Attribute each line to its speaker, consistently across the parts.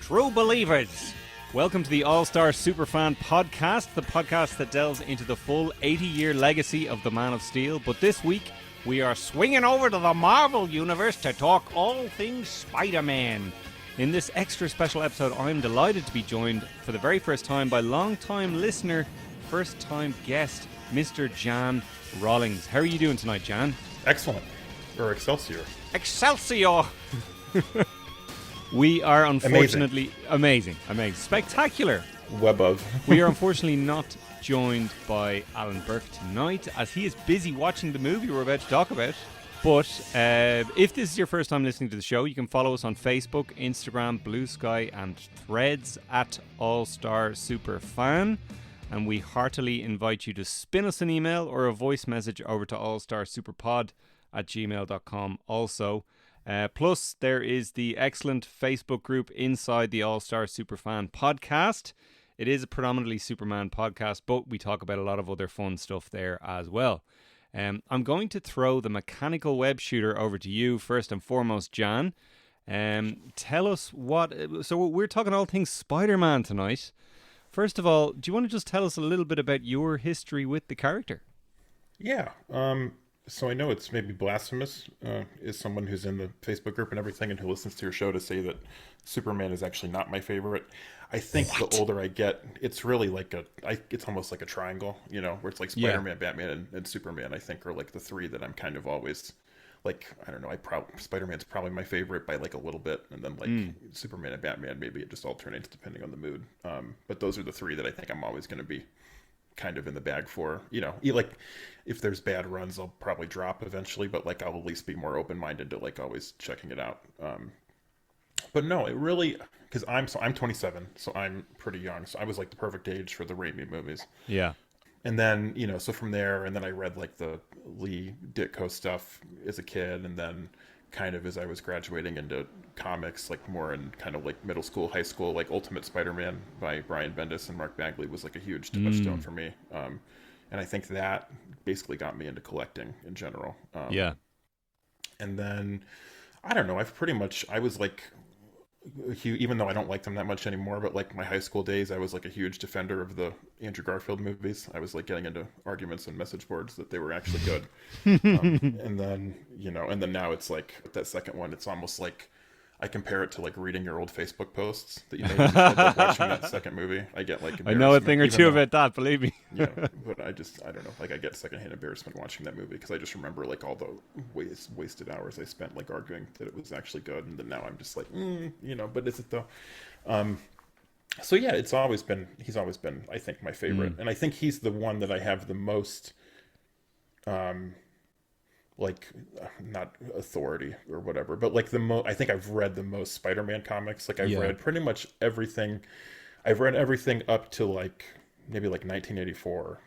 Speaker 1: True believers, welcome to the All-Star Superfan podcast, the podcast that delves into the full 80-year legacy of the Man of Steel. But this week, we are swinging over to the Marvel Universe to talk all things Spider-Man. In this extra special episode, I'm delighted to be joined for the very first time by long-time listener, first-time guest, Mr. Jan Rawlings. How are you doing tonight, Jan?
Speaker 2: Excellent. Or Excelsior.
Speaker 1: Excelsior! We are unfortunately... Amazing. Spectacular.
Speaker 2: Web of.
Speaker 1: We are unfortunately not joined by Alan Burke tonight, as he is busy watching the movie we're about to talk about. But if this is your first time listening to the show, you can follow us on Facebook, Instagram, Blue Sky, and Threads at All-Star Superfan. And we heartily invite you to spin us an email or a voice message over to allstarsuperpod@gmail.com also. Plus, there is the excellent Facebook group inside the All-Star Superfan podcast. It is a predominantly Superman podcast, but we talk about a lot of other fun stuff there as well. I'm going to throw the mechanical web shooter over to you first and foremost, Jan. Tell us what... So we're talking all things Spider-Man tonight. First of all, do you want to just tell us a little bit about your history with the character?
Speaker 2: Yeah. So I know it's maybe blasphemous, as someone who's in the Facebook group and everything and who listens to your show, to say that Superman is actually not my favorite. I think the older I get, it's really like it's almost like a triangle, you know, where it's like Spider-Man, Batman, and Superman, I think, are like the three that I'm kind of always like, I don't know, Spider-Man's probably my favorite by like a little bit, and then like Superman and Batman, maybe it just alternates depending on the mood. But those are the three that I think I'm always going to be kind of in the bag for, you know, like if there's bad runs, I'll probably drop eventually, but like I'll at least be more open-minded to like always checking it out. But no, it really, because I'm 27, so I'm pretty young, so I was like the perfect age for the Raimi movies.
Speaker 1: Yeah.
Speaker 2: And then, you know, so from there, and then I read like the Lee Ditko stuff as a kid, and then kind of as I was graduating into comics, like more in kind of like middle school, high school, like Ultimate Spider-Man by Brian Bendis and Mark Bagley was like a huge touchstone for me. And I think that basically got me into collecting in general.
Speaker 1: Yeah.
Speaker 2: And then, I don't know, I was like, even though I don't like them that much anymore, but like my high school days, I was like a huge defender of the Andrew Garfield movies. I was like getting into arguments on message boards that they were actually good. And then, you know, and then now it's like that second one, it's almost like I compare it to like reading your old Facebook posts that you made like watching that second movie. I get like
Speaker 1: I know a thing or two about that, believe me.
Speaker 2: Yeah, but I don't know, like I get secondhand embarrassment watching that movie because I just remember like all the wasted hours I spent like arguing that it was actually good, and then now I'm just like, you know, but is it though? So yeah, he's always been I think my favorite, and I think he's the one that I have the most like not authority or whatever, but like I think I've read the most Spider-Man comics. Like I've read pretty much everything. I've read everything up to like maybe like 1984.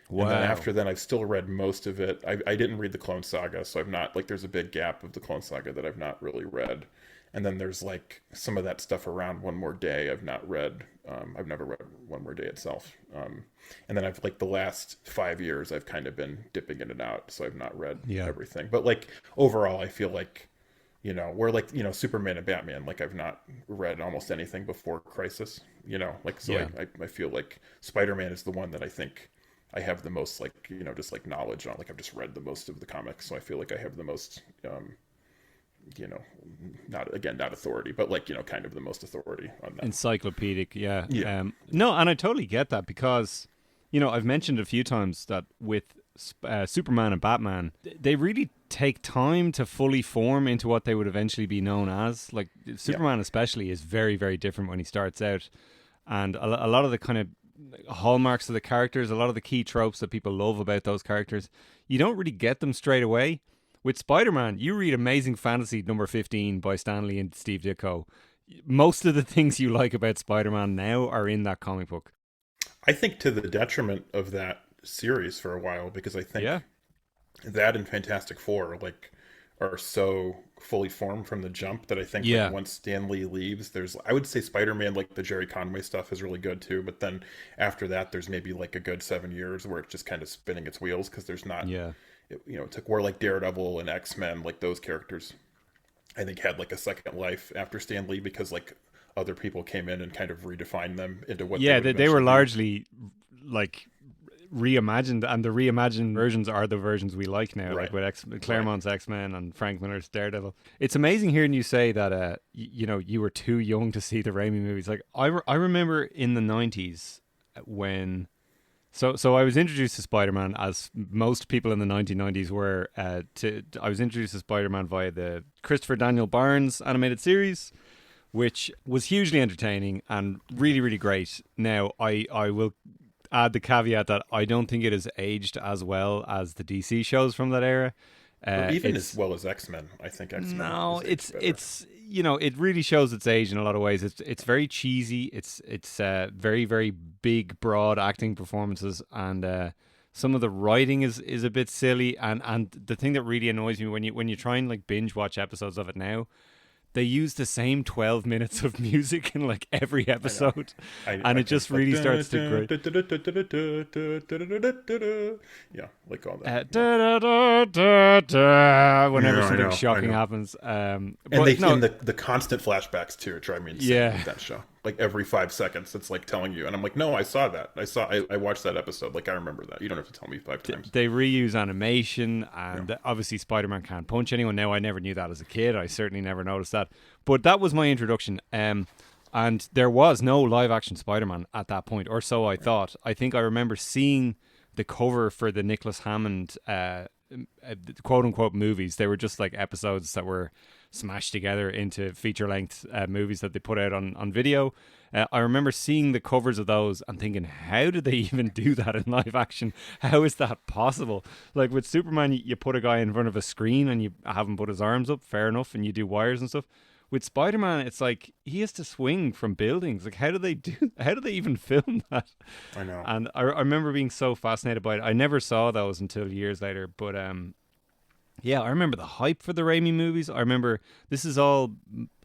Speaker 2: Wow. And then after then I've still read most of it. I didn't read the Clone Saga, so I've not, like, there's a big gap of the Clone Saga that I've not really read. And then there's like some of that stuff around One More Day I've not read. I've never read One More Day itself. And then I've like the last 5 years I've kind of been dipping in and out, so I've not read everything. But like overall, I feel like, you know, where like, you know, Superman and Batman, like I've not read almost anything before Crisis, you know, like, so I feel like Spider-Man is the one that I think I have the most, like, you know, just like knowledge on. Like I've just read the most of the comics, so I feel like I have the most you know, not authority, but like, you know, kind of the most authority on that.
Speaker 1: Encyclopedic, yeah. No, and I totally get that, because, you know, I've mentioned a few times that with Superman and Batman, they really take time to fully form into what they would eventually be known as. Like Superman especially is very, very different when he starts out, and a lot of the kind of hallmarks of the characters, a lot of the key tropes that people love about those characters, you don't really get them straight away. With Spider-Man, you read Amazing Fantasy number 15 by Stan Lee and Steve Ditko. Most of the things you like about Spider-Man now are in that comic book.
Speaker 2: I think to the detriment of that series for a while, because I think that and Fantastic Four like are so fully formed from the jump that I think like, once Stan Lee leaves, I would say Spider-Man, like the Jerry Conway stuff is really good too, but then after that there's maybe like a good 7 years where it's just kind of spinning its wheels, because there's not it took where like Daredevil and X-Men, like those characters I think had like a second life after Stan Lee, because like other people came in and kind of redefined them into what
Speaker 1: they were largely like reimagined, and the reimagined versions are the versions we like now, like with Claremont's X-Men and Frank Miller's Daredevil. It's amazing hearing you say that you were too young to see the Raimi movies. Like I remember in the 90s when so I was introduced to Spider-Man, as most people in the 1990s were. I was introduced to Spider-Man via the Christopher Daniel Barnes animated series, which was hugely entertaining and really, really great. Now, I will add the caveat that I don't think it has aged as well as the DC shows from that era.
Speaker 2: Even as well as X-Men, I think X-Men.
Speaker 1: No, it's it really shows its age in a lot of ways. It's very cheesy. It's very, very big, broad acting performances, and some of the writing is a bit silly. And the thing that really annoys me when you try and like binge watch episodes of it now, they use the same 12 minutes of music in like every episode, and it just really starts to grate.
Speaker 2: Yeah, like all that.
Speaker 1: Whenever something shocking happens.
Speaker 2: And the constant flashbacks too drive me insane with that show. Like every 5 seconds, it's like telling you, and I'm like, no, I saw that. I watched that episode. Like I remember that. You don't have to tell me 5 times.
Speaker 1: They reuse animation, and obviously Spider-Man can't punch anyone. Now, I never knew that as a kid. I certainly never noticed that. But that was my introduction. And there was no live-action Spider-Man at that point, or so I thought. I think I remember seeing the cover for the Nicholas Hammond quote-unquote movies. They were just like episodes that were smashed together into feature-length movies that they put out on video. I remember seeing the covers of those and thinking, how did they even do that in live action? How is that possible? Like with Superman, you put a guy in front of a screen and you have him put his arms up, fair enough, and you do wires and stuff. With Spider-Man, it's like he has to swing from buildings. Like, how do they even film that?
Speaker 2: I know.
Speaker 1: And I remember being so fascinated by it. I never saw those until years later, but yeah, I remember the hype for the Raimi movies. I remember this is all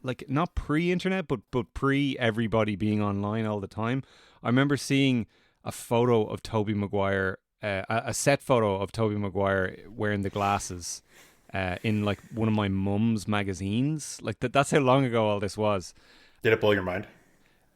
Speaker 1: like not pre-internet, but pre everybody being online all the time. I remember seeing a photo of Tobey Maguire, a set photo of Tobey Maguire wearing the glasses in like one of my mum's magazines. Like that's how long ago all this was.
Speaker 2: Did it blow your mind?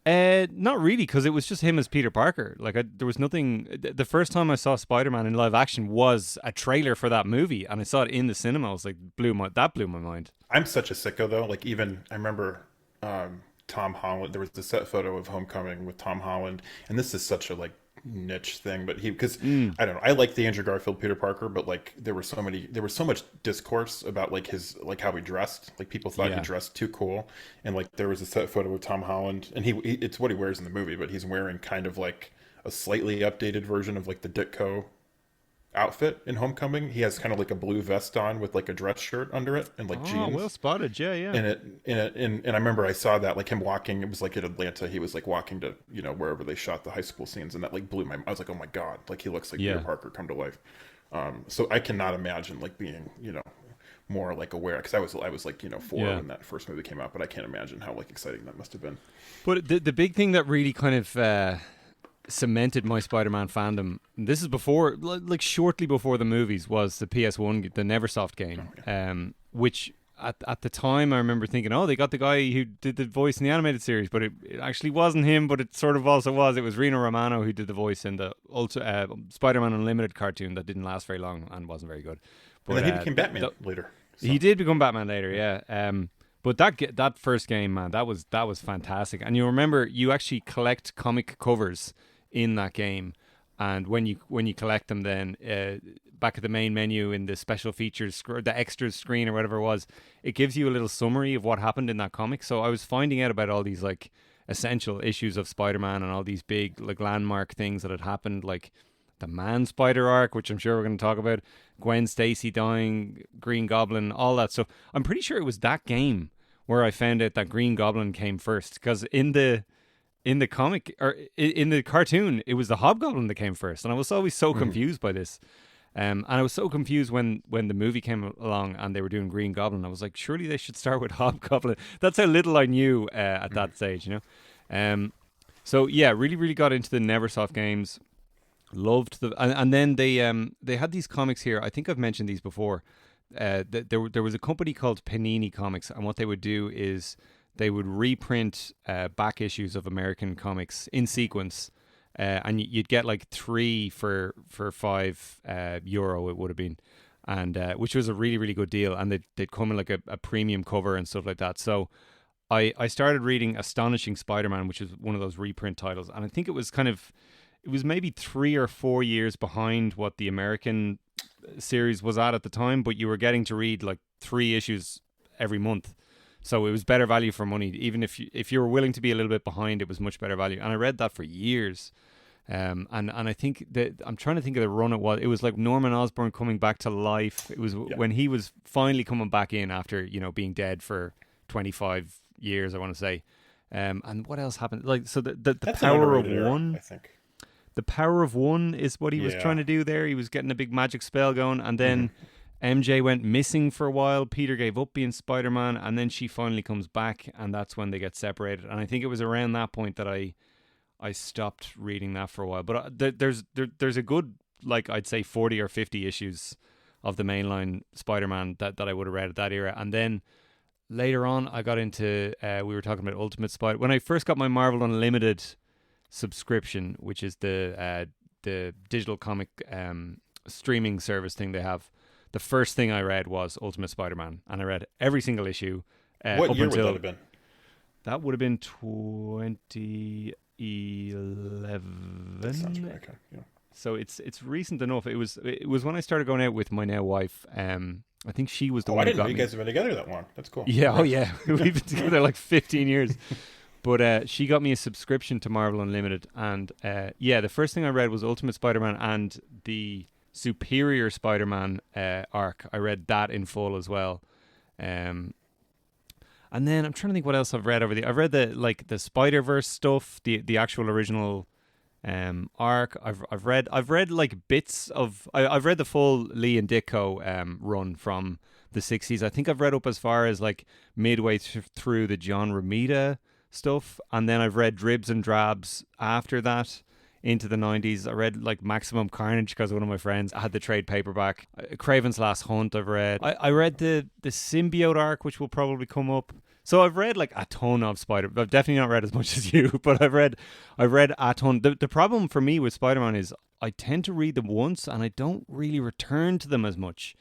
Speaker 1: Not really, because it was just him as Peter Parker. Like there was nothing. The first time I saw Spider-Man in live action was a trailer for that movie, and I saw it in the cinema. I was like, blew my mind.
Speaker 2: I'm such a sicko though. Like even I remember Tom Holland. There was the set photo of Homecoming with Tom Holland, and this is such a like niche thing, but because I don't know, I like the Andrew Garfield Peter Parker, but like there was so much discourse about like his like how he dressed. Like people thought he dressed too cool, and like there was a set photo of Tom Holland, and he it's what he wears in the movie, but he's wearing kind of like a slightly updated version of like the Ditko outfit in Homecoming. He has kind of like a blue vest on with like a dress shirt under it and like jeans.
Speaker 1: Well spotted, yeah.
Speaker 2: And I remember I saw that, like him walking. It was like in Atlanta. He was like walking to wherever they shot the high school scenes, and that like blew my. I was like, oh my god, like he looks like Peter Parker come to life. So I cannot imagine like being more like aware, because I was like 4 when that first movie came out, but I can't imagine how like exciting that must have been.
Speaker 1: But the big thing that really kind of cemented my Spider-Man fandom, this is before, like shortly before the movies, was the PS1, the Neversoft game, which at the time I remember thinking, oh, they got the guy who did the voice in the animated series, but it actually wasn't him, but it sort of also was. It was Rino Romano who did the voice in the Spider-Man Unlimited cartoon that didn't last very long and wasn't very good. But
Speaker 2: and then he became Batman later. So.
Speaker 1: He did become Batman later, yeah. But that first game, man, that was fantastic. And you remember, you actually collect comic covers in that game, and when you collect them, then back at the main menu in the special features, the extras screen or whatever it was, it gives you a little summary of what happened in that comic. So I was finding out about all these like essential issues of Spider-Man and all these big like landmark things that had happened, like the Man Spider arc, which I'm sure we're going to talk about, Gwen Stacy dying, Green Goblin, all that stuff. I'm pretty sure it was that game where I found out that Green Goblin came first, because in the comic, or in the cartoon, it was the Hobgoblin that came first, and I was always so confused by this. And I was so confused when the movie came along and they were doing Green Goblin. I was like, surely they should start with Hobgoblin. That's how little I knew at that stage, So yeah, really, really got into the Neversoft games. Loved and then they had these comics here. I think I've mentioned these before. There was a company called Panini Comics, and what they would do is they would reprint back issues of American comics in sequence, and you'd get like 3 for €5, it would have been, and which was a really, really good deal. And they'd come in like a premium cover and stuff like that. So I started reading Astonishing Spider-Man, which is one of those reprint titles, and I think it was maybe 3 or 4 years behind what the American series was at the time, but you were getting to read like 3 issues every month. So it was better value for money. Even if you were willing to be a little bit behind, it was much better value. And I read that for years. And I think that I'm trying to think of the run it was. It was like Norman Osborn coming back to life. It was when he was finally coming back in after, being dead for 25 years, I want to say. And what else happened? Like, so the power of one, I think. The power of one is what he was trying to do there. He was getting a big magic spell going, and then MJ went missing for a while. Peter gave up being Spider-Man, and then she finally comes back, and that's when they get separated. And I think it was around that point that I stopped reading that for a while. But there's a good, like, I'd say 40 or 50 issues of the mainline Spider-Man that I would have read at that era. And then later on, I got into, we were talking about Ultimate Spider. When I first got my Marvel Unlimited subscription, which is the digital comic streaming service thing they have, the first thing I read was Ultimate Spider-Man, and I read every single issue.
Speaker 2: What year would that have been?
Speaker 1: That would have been 2011.
Speaker 2: That sounds right. Okay. Yeah.
Speaker 1: So it's recent enough. It was when I started going out with my now wife. I think she was the one.
Speaker 2: I didn't
Speaker 1: who
Speaker 2: know
Speaker 1: got
Speaker 2: you
Speaker 1: me.
Speaker 2: guys have been together that long. That's cool.
Speaker 1: Yeah. Right. Oh yeah. We've been together like 15 years. But she got me a subscription to Marvel Unlimited, and the first thing I read was Ultimate Spider-Man and the Superior Spider-Man arc. I read that in full as well, and then I'm trying to think what else I've read over I've read the Spider-Verse stuff, the actual original arc. I've read like bits of. I've read the full Lee and Ditko run from the 60s. I think I've read up as far as like midway through the John Romita stuff, and then I've read dribs and drabs after that into the 90s. I read like Maximum Carnage because one of my friends had the trade paperback. Craven's Last Hunt I've read. I read the symbiote arc, which will probably come up. So I've read like a ton of Spider. I've definitely not read as much as you, but I've read a ton. The problem for me with Spider-Man is I tend to read them once and I don't really return to them as much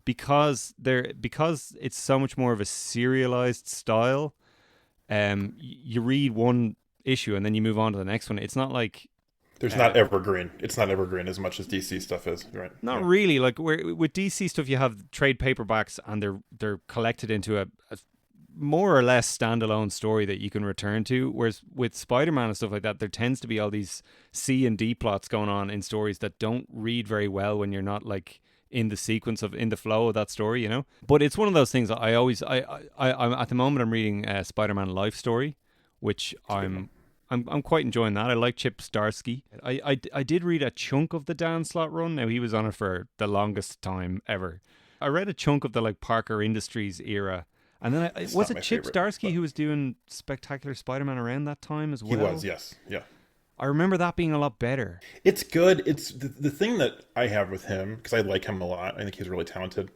Speaker 1: because it's so much more of a serialized style. You read one issue and then you move on to the next one. It's not like
Speaker 2: there's not evergreen. It's not evergreen as much as DC stuff is, right?
Speaker 1: Not really. Like with DC stuff, you have trade paperbacks and they're collected into a more or less standalone story that you can return to. Whereas with Spider-Man and stuff like that, there tends to be all these C and D plots going on in stories that don't read very well when you're not like in the sequence in the flow of that story, But it's one of those things that I'm at the moment I'm reading Spider-Man Life Story, which I'm quite enjoying that. I like Chip Zdarsky. I did read a chunk of the Dan Slott run. Now he was on it for the longest time ever. I read a chunk of the like Parker Industries era, and then was it Chip Zdarsky who was doing Spectacular Spider-Man around that time as well?
Speaker 2: He was, yes, yeah.
Speaker 1: I remember that being a lot better.
Speaker 2: It's good. It's the thing that I have with him, because I like him a lot. I think he's really talented.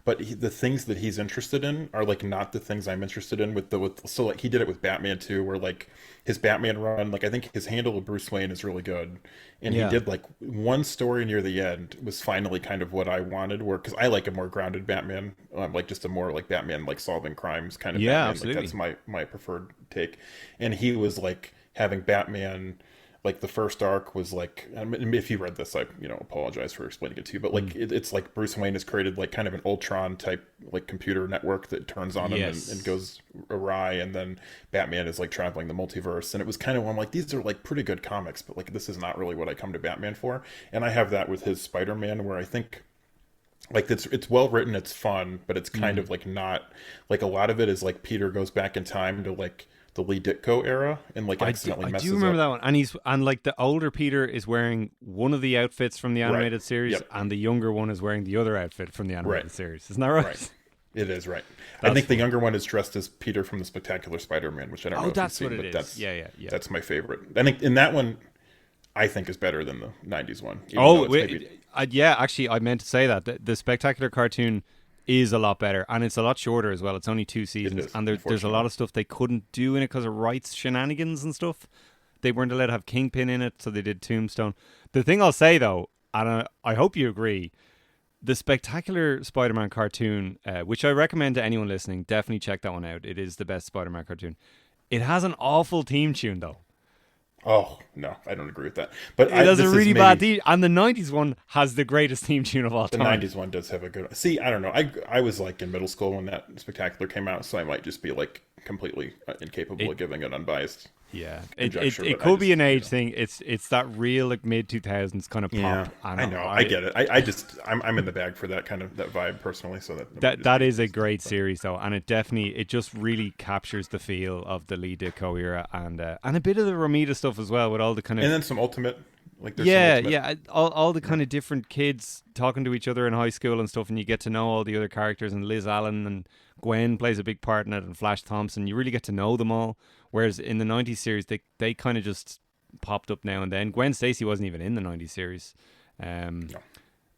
Speaker 2: But the things that he's interested in are like not the things I'm interested in. So like he did it with Batman too, where like his Batman run, like I think his handle of Bruce Wayne is really good, and he did like one story near the end was finally kind of what I wanted, because I like a more grounded Batman, like just a more like Batman like solving crimes kind of Batman.
Speaker 1: Absolutely.
Speaker 2: Like that's my preferred take. And he was like having Batman. Like the first arc was like, if you read this, I apologize for explaining it to you, but like it's like Bruce Wayne has created like kind of an Ultron type like computer network that turns on him and goes awry, and then Batman is like traveling the multiverse, and it was kind of I'm like, these are like pretty good comics, but like this is not really what I come to Batman for. And I have that with his Spider-Man, where I think like it's well written, it's fun, but it's kind of like not like a lot of it is like Peter goes back in time to like the Lee Ditko era and like accidentally messes up. I do remember
Speaker 1: that one, and like the older Peter is wearing one of the outfits from the animated series, and the younger one is wearing the other outfit from the animated series. Isn't that right? It
Speaker 2: is right. I think the younger one is dressed as Peter from the Spectacular Spider-Man, which I don't know if you've seen, but that's that's my favorite. I think in that one, I think is better than the '90s one.
Speaker 1: Actually, I meant to say that the Spectacular cartoon is a lot better, and it's a lot shorter as well. It's only 2 seasons, and there's a lot of stuff they couldn't do in it because of rights shenanigans and stuff. They weren't allowed to have Kingpin in it, so they did Tombstone. The thing I'll say though, and I hope you agree, the Spectacular Spider-Man cartoon, which I recommend to anyone listening, definitely check that one out. It is the best Spider-Man cartoon. It has an awful theme tune though.
Speaker 2: Oh, no, I don't agree with that. But
Speaker 1: it has a really bad theme. And the 90s one has the greatest theme tune of all time.
Speaker 2: The 90s one does have a good... See, I don't know. I was like in middle school when that Spectacular came out, so I might just be like completely incapable of giving it unbiased.
Speaker 1: Yeah, it could be an age thing. It's that real like mid 2000s kind of pop.
Speaker 2: Yeah, I know. I get it. I'm in the bag for that kind of that vibe personally. So
Speaker 1: that is a great series though, and it just really captures the feel of the Lee Ditko era and a bit of the Romita stuff as well with all the kind of
Speaker 2: and then some Ultimate. Like there's
Speaker 1: all the kind of different kids talking to each other in high school and stuff, and you get to know all the other characters. And Liz Allen and Gwen plays a big part in it, and Flash Thompson. You really get to know them all. Whereas in the 90s series, they kind of just popped up now and then. Gwen Stacy wasn't even in the 90s series. No.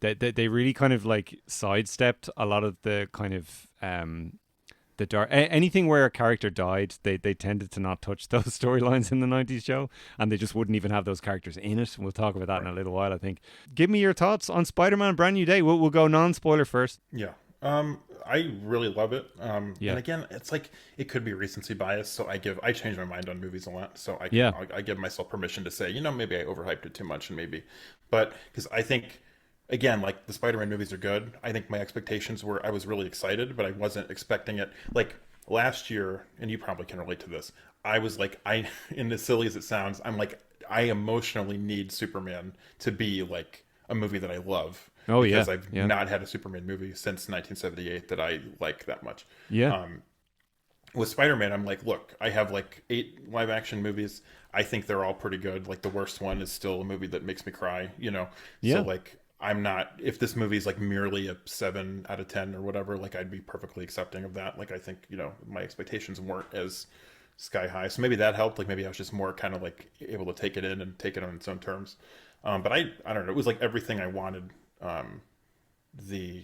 Speaker 1: They really kind of like sidestepped a lot of the kind of the dark anything where a character died. They tended to not touch those storylines in the 90s show, and they just wouldn't even have those characters in it. We'll talk about that in a little while, I think. Give me your thoughts on Spider-Man Brand New Day. We'll go non-spoiler first.
Speaker 2: Yeah. I really love it. And again, it's like it could be recency bias, so I change my mind on movies a lot. So I give myself permission to say, maybe I overhyped it too much, but because I think, again, like the Spider-Man movies are good. I think my expectations were I was really excited, but I wasn't expecting it. Like last year, and you probably can relate to this. I was like, and as silly as it sounds, I'm like, I emotionally need Superman to be like a movie that I love.
Speaker 1: Oh,
Speaker 2: because I've not had a Superman movie since 1978 that I like that much.
Speaker 1: Yeah.
Speaker 2: With Spider-Man, I'm like, look, I have like 8 live action movies. I think they're all pretty good. Like the worst one is still a movie that makes me cry, Yeah. So like, I'm not, if this movie is like merely a 7 out of 10 or whatever, like I'd be perfectly accepting of that. Like I think, my expectations weren't as sky high. So maybe that helped. Like maybe I was just more kind of like able to take it in and take it on its own terms. But I don't know. It was like everything I wanted.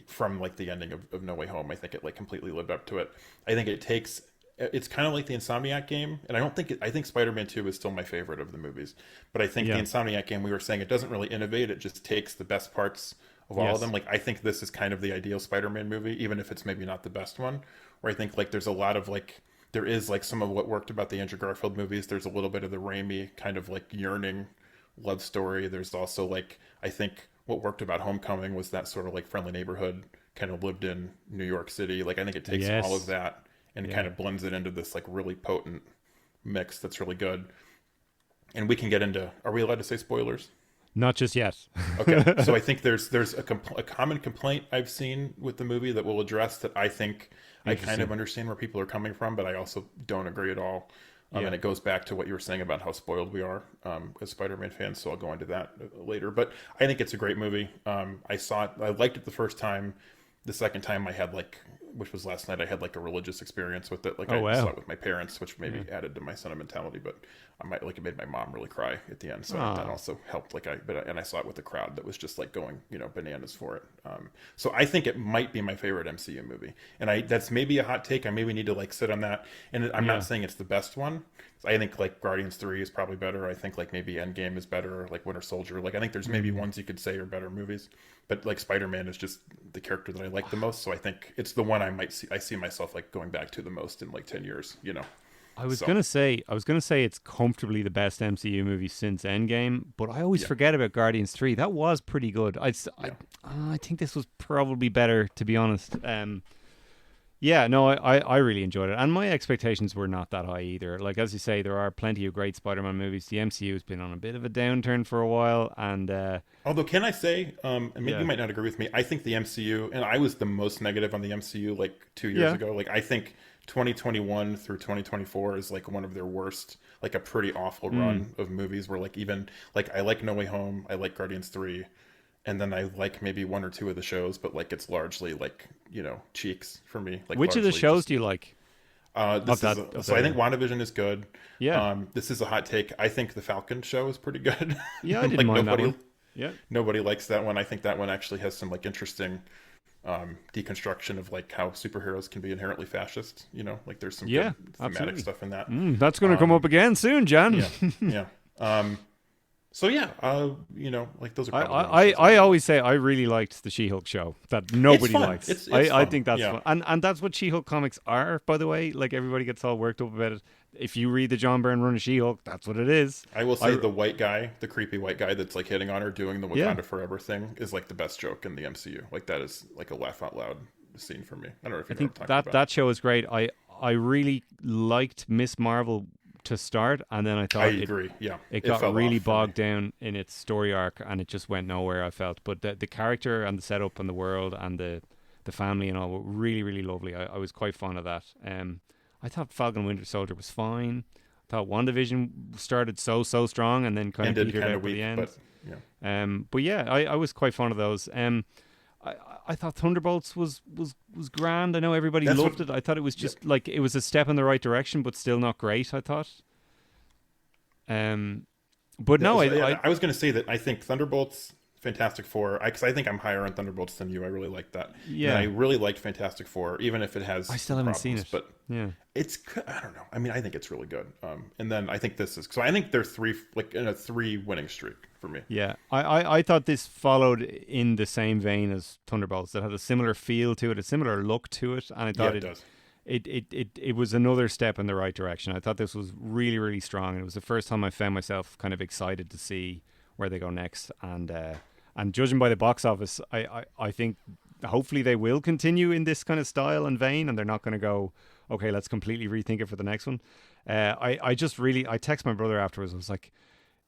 Speaker 2: From like the ending of No Way Home, I think it like completely lived up to it. I think it's kind of like the Insomniac game, and I think Spider-Man 2 is still my favorite of the movies, but I think the Insomniac game, we were saying, it doesn't really innovate, it just takes the best parts of all of them. Like I think this is kind of the ideal Spider-Man movie, even if it's maybe not the best one, where I think like there's a lot of like, there is like some of what worked about the Andrew Garfield movies, there's a little bit of the Raimi kind of like yearning love story. There's also like, I think what worked about Homecoming was that sort of like friendly neighborhood kind of lived in New York City. Like I think it takes all of that and kind of blends it into this like really potent mix that's really good. And we can get into, are we allowed to say spoilers?
Speaker 1: Not just yet.
Speaker 2: Okay. So I think there's a common complaint I've seen with the movie that we'll address that I think I kind of understand where people are coming from, but I also don't agree at all. And it goes back to what you were saying about how spoiled we are as Spider-Man fans, so I'll go into that later. But I think it's a great movie. I saw it. I liked it the first time. The second time I had like, which was last night, I had like a religious experience with it. Like I saw it with my parents, which maybe added to my sentimentality, but it made my mom really cry at the end. So that also helped. And I saw it with a crowd that was just like going, bananas for it. So I think it might be my favorite MCU movie. And that's maybe a hot take. I maybe need to like sit on that. And I'm not saying it's the best one. I think like Guardians 3 is probably better. I think like maybe Endgame is better, or like Winter Soldier. Like I think there's maybe ones you could say are better movies, but like Spider-Man is just the character that I like the most. So I think it's the one I see myself like going back to the most in like 10 years,
Speaker 1: I was gonna say it's comfortably the best MCU movie since Endgame, but I always forget about Guardians 3. That was pretty good. I think this was probably better, to be honest. I really enjoyed it, and my expectations were not that high either. Like as you say, there are plenty of great Spider-Man movies. The MCU has been on a bit of a downturn for a while, and
Speaker 2: although can I say, and maybe you might not agree with me, I think the MCU, and I was the most negative on the MCU like 2 years ago. Like I think 2021 through 2024 is like one of their worst, like a pretty awful run of movies. Where like even like I like No Way Home, I like Guardians 3. And then I like maybe 1 or 2 of the shows, but like it's largely like, cheeks for me. Like
Speaker 1: which of the shows do you like?
Speaker 2: I think WandaVision is good.
Speaker 1: Yeah.
Speaker 2: This is a hot take. I think the Falcon show is pretty good.
Speaker 1: Yeah, I didn't mind that one. Yeah.
Speaker 2: Nobody likes that one. I think that one actually has some like interesting deconstruction of like how superheroes can be inherently fascist. You know, like there's some
Speaker 1: Yeah,
Speaker 2: good thematic
Speaker 1: absolutely.
Speaker 2: stuff in that.
Speaker 1: That's going to come up again soon, Jan.
Speaker 2: Yeah, yeah. So yeah, you know, like those are
Speaker 1: I,
Speaker 2: probably
Speaker 1: I always say I really liked the She-Hulk show that nobody likes.
Speaker 2: It's
Speaker 1: I
Speaker 2: fun.
Speaker 1: think that's fun. And that's what She-Hulk comics are, by the way. Like everybody gets all worked up about it. If you read the John Byrne run of She-Hulk, that's what it is.
Speaker 2: I will say the white guy, the creepy white guy that's like hitting on her doing the Wakanda
Speaker 1: Yeah.
Speaker 2: Forever thing is like the best joke in the MCU. Like that is like a laugh out loud scene for me. I don't know if you
Speaker 1: I
Speaker 2: know
Speaker 1: think
Speaker 2: what I'm talking about.
Speaker 1: that show is great. I really liked Miss Marvel to start, and then I thought
Speaker 2: I agree. Yeah,
Speaker 1: it got
Speaker 2: fell
Speaker 1: really
Speaker 2: off for me.
Speaker 1: bogged down in its story arc, and it just went nowhere. I felt, but the character and the setup and the world and the family and all were really, really lovely. I was quite fond of that. I thought Falcon and Winter Soldier was fine. I thought WandaVision started so strong and then kind of
Speaker 2: Ended
Speaker 1: petered
Speaker 2: kind
Speaker 1: out
Speaker 2: of
Speaker 1: by
Speaker 2: weak,
Speaker 1: the end.
Speaker 2: but yeah.
Speaker 1: But yeah, I was quite fond of those. I thought Thunderbolts was grand. I know everybody
Speaker 2: That's
Speaker 1: loved
Speaker 2: what-
Speaker 1: it. I thought it was just like it was a step in the right direction, but still not great. I thought. But no,
Speaker 2: I was going to say that I think Thunderbolts, Fantastic Four, because I think I'm higher on Thunderbolts than you. I really like that.
Speaker 1: Yeah.
Speaker 2: And I really liked Fantastic Four, even if it has.
Speaker 1: I still
Speaker 2: some
Speaker 1: haven't seen
Speaker 2: problems,
Speaker 1: it.
Speaker 2: but
Speaker 1: Yeah.
Speaker 2: it's, I don't know. I mean, I think it's really good. And then I think this is, so I think they're in a 3 winning streak for me.
Speaker 1: Yeah, I thought this followed in the same vein as Thunderbolts. That had a similar feel to it, a similar look to it, and I thought
Speaker 2: it does.
Speaker 1: It was another step in the right direction. I thought this was really, really strong, and it was the first time I found myself kind of excited to see where they go next. And judging by the box office, I think hopefully they will continue in this kind of style and vein, and they're not going to go, okay, let's completely rethink it for the next one. I text my brother afterwards. I was like,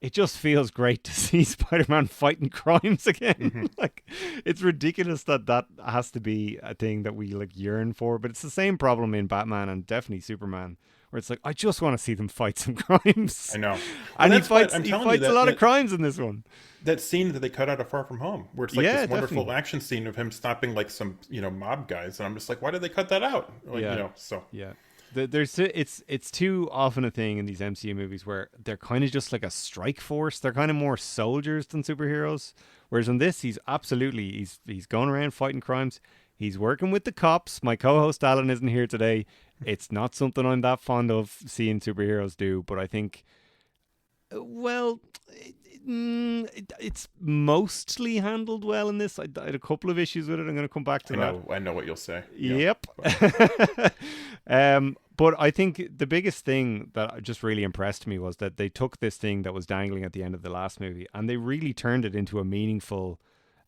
Speaker 1: it just feels great to see Spider-Man fighting crimes again.
Speaker 2: Mm-hmm.
Speaker 1: Like, it's ridiculous that has to be a thing that we like yearn for, but it's the same problem in Batman and definitely Superman, where it's like, I just want to see them fight some crimes.
Speaker 2: I know.
Speaker 1: And he
Speaker 2: that's why
Speaker 1: fights
Speaker 2: I'm telling you
Speaker 1: a lot of crimes in this one.
Speaker 2: That scene that they cut out of Far From Home, where it's like
Speaker 1: Yeah,
Speaker 2: this wonderful
Speaker 1: definitely.
Speaker 2: action scene of him stopping like some, mob guys. And I'm just like, why did they cut that out? Like,
Speaker 1: Yeah.
Speaker 2: so.
Speaker 1: Yeah. It's too often a thing in these MCU movies where they're kind of just like a strike force. They're kind of more soldiers than superheroes. Whereas in this, he's going around fighting crimes. He's working with the cops. My co-host Alan isn't here today. It's not something I'm that fond of seeing superheroes do, but I think, well, it's mostly handled well in this. I had a couple of issues with it. I'm going to come back to that.
Speaker 2: I know what you'll say.
Speaker 1: Yep. But I think the biggest thing that just really impressed me was that they took this thing that was dangling at the end of the last movie and they really turned it into a meaningful,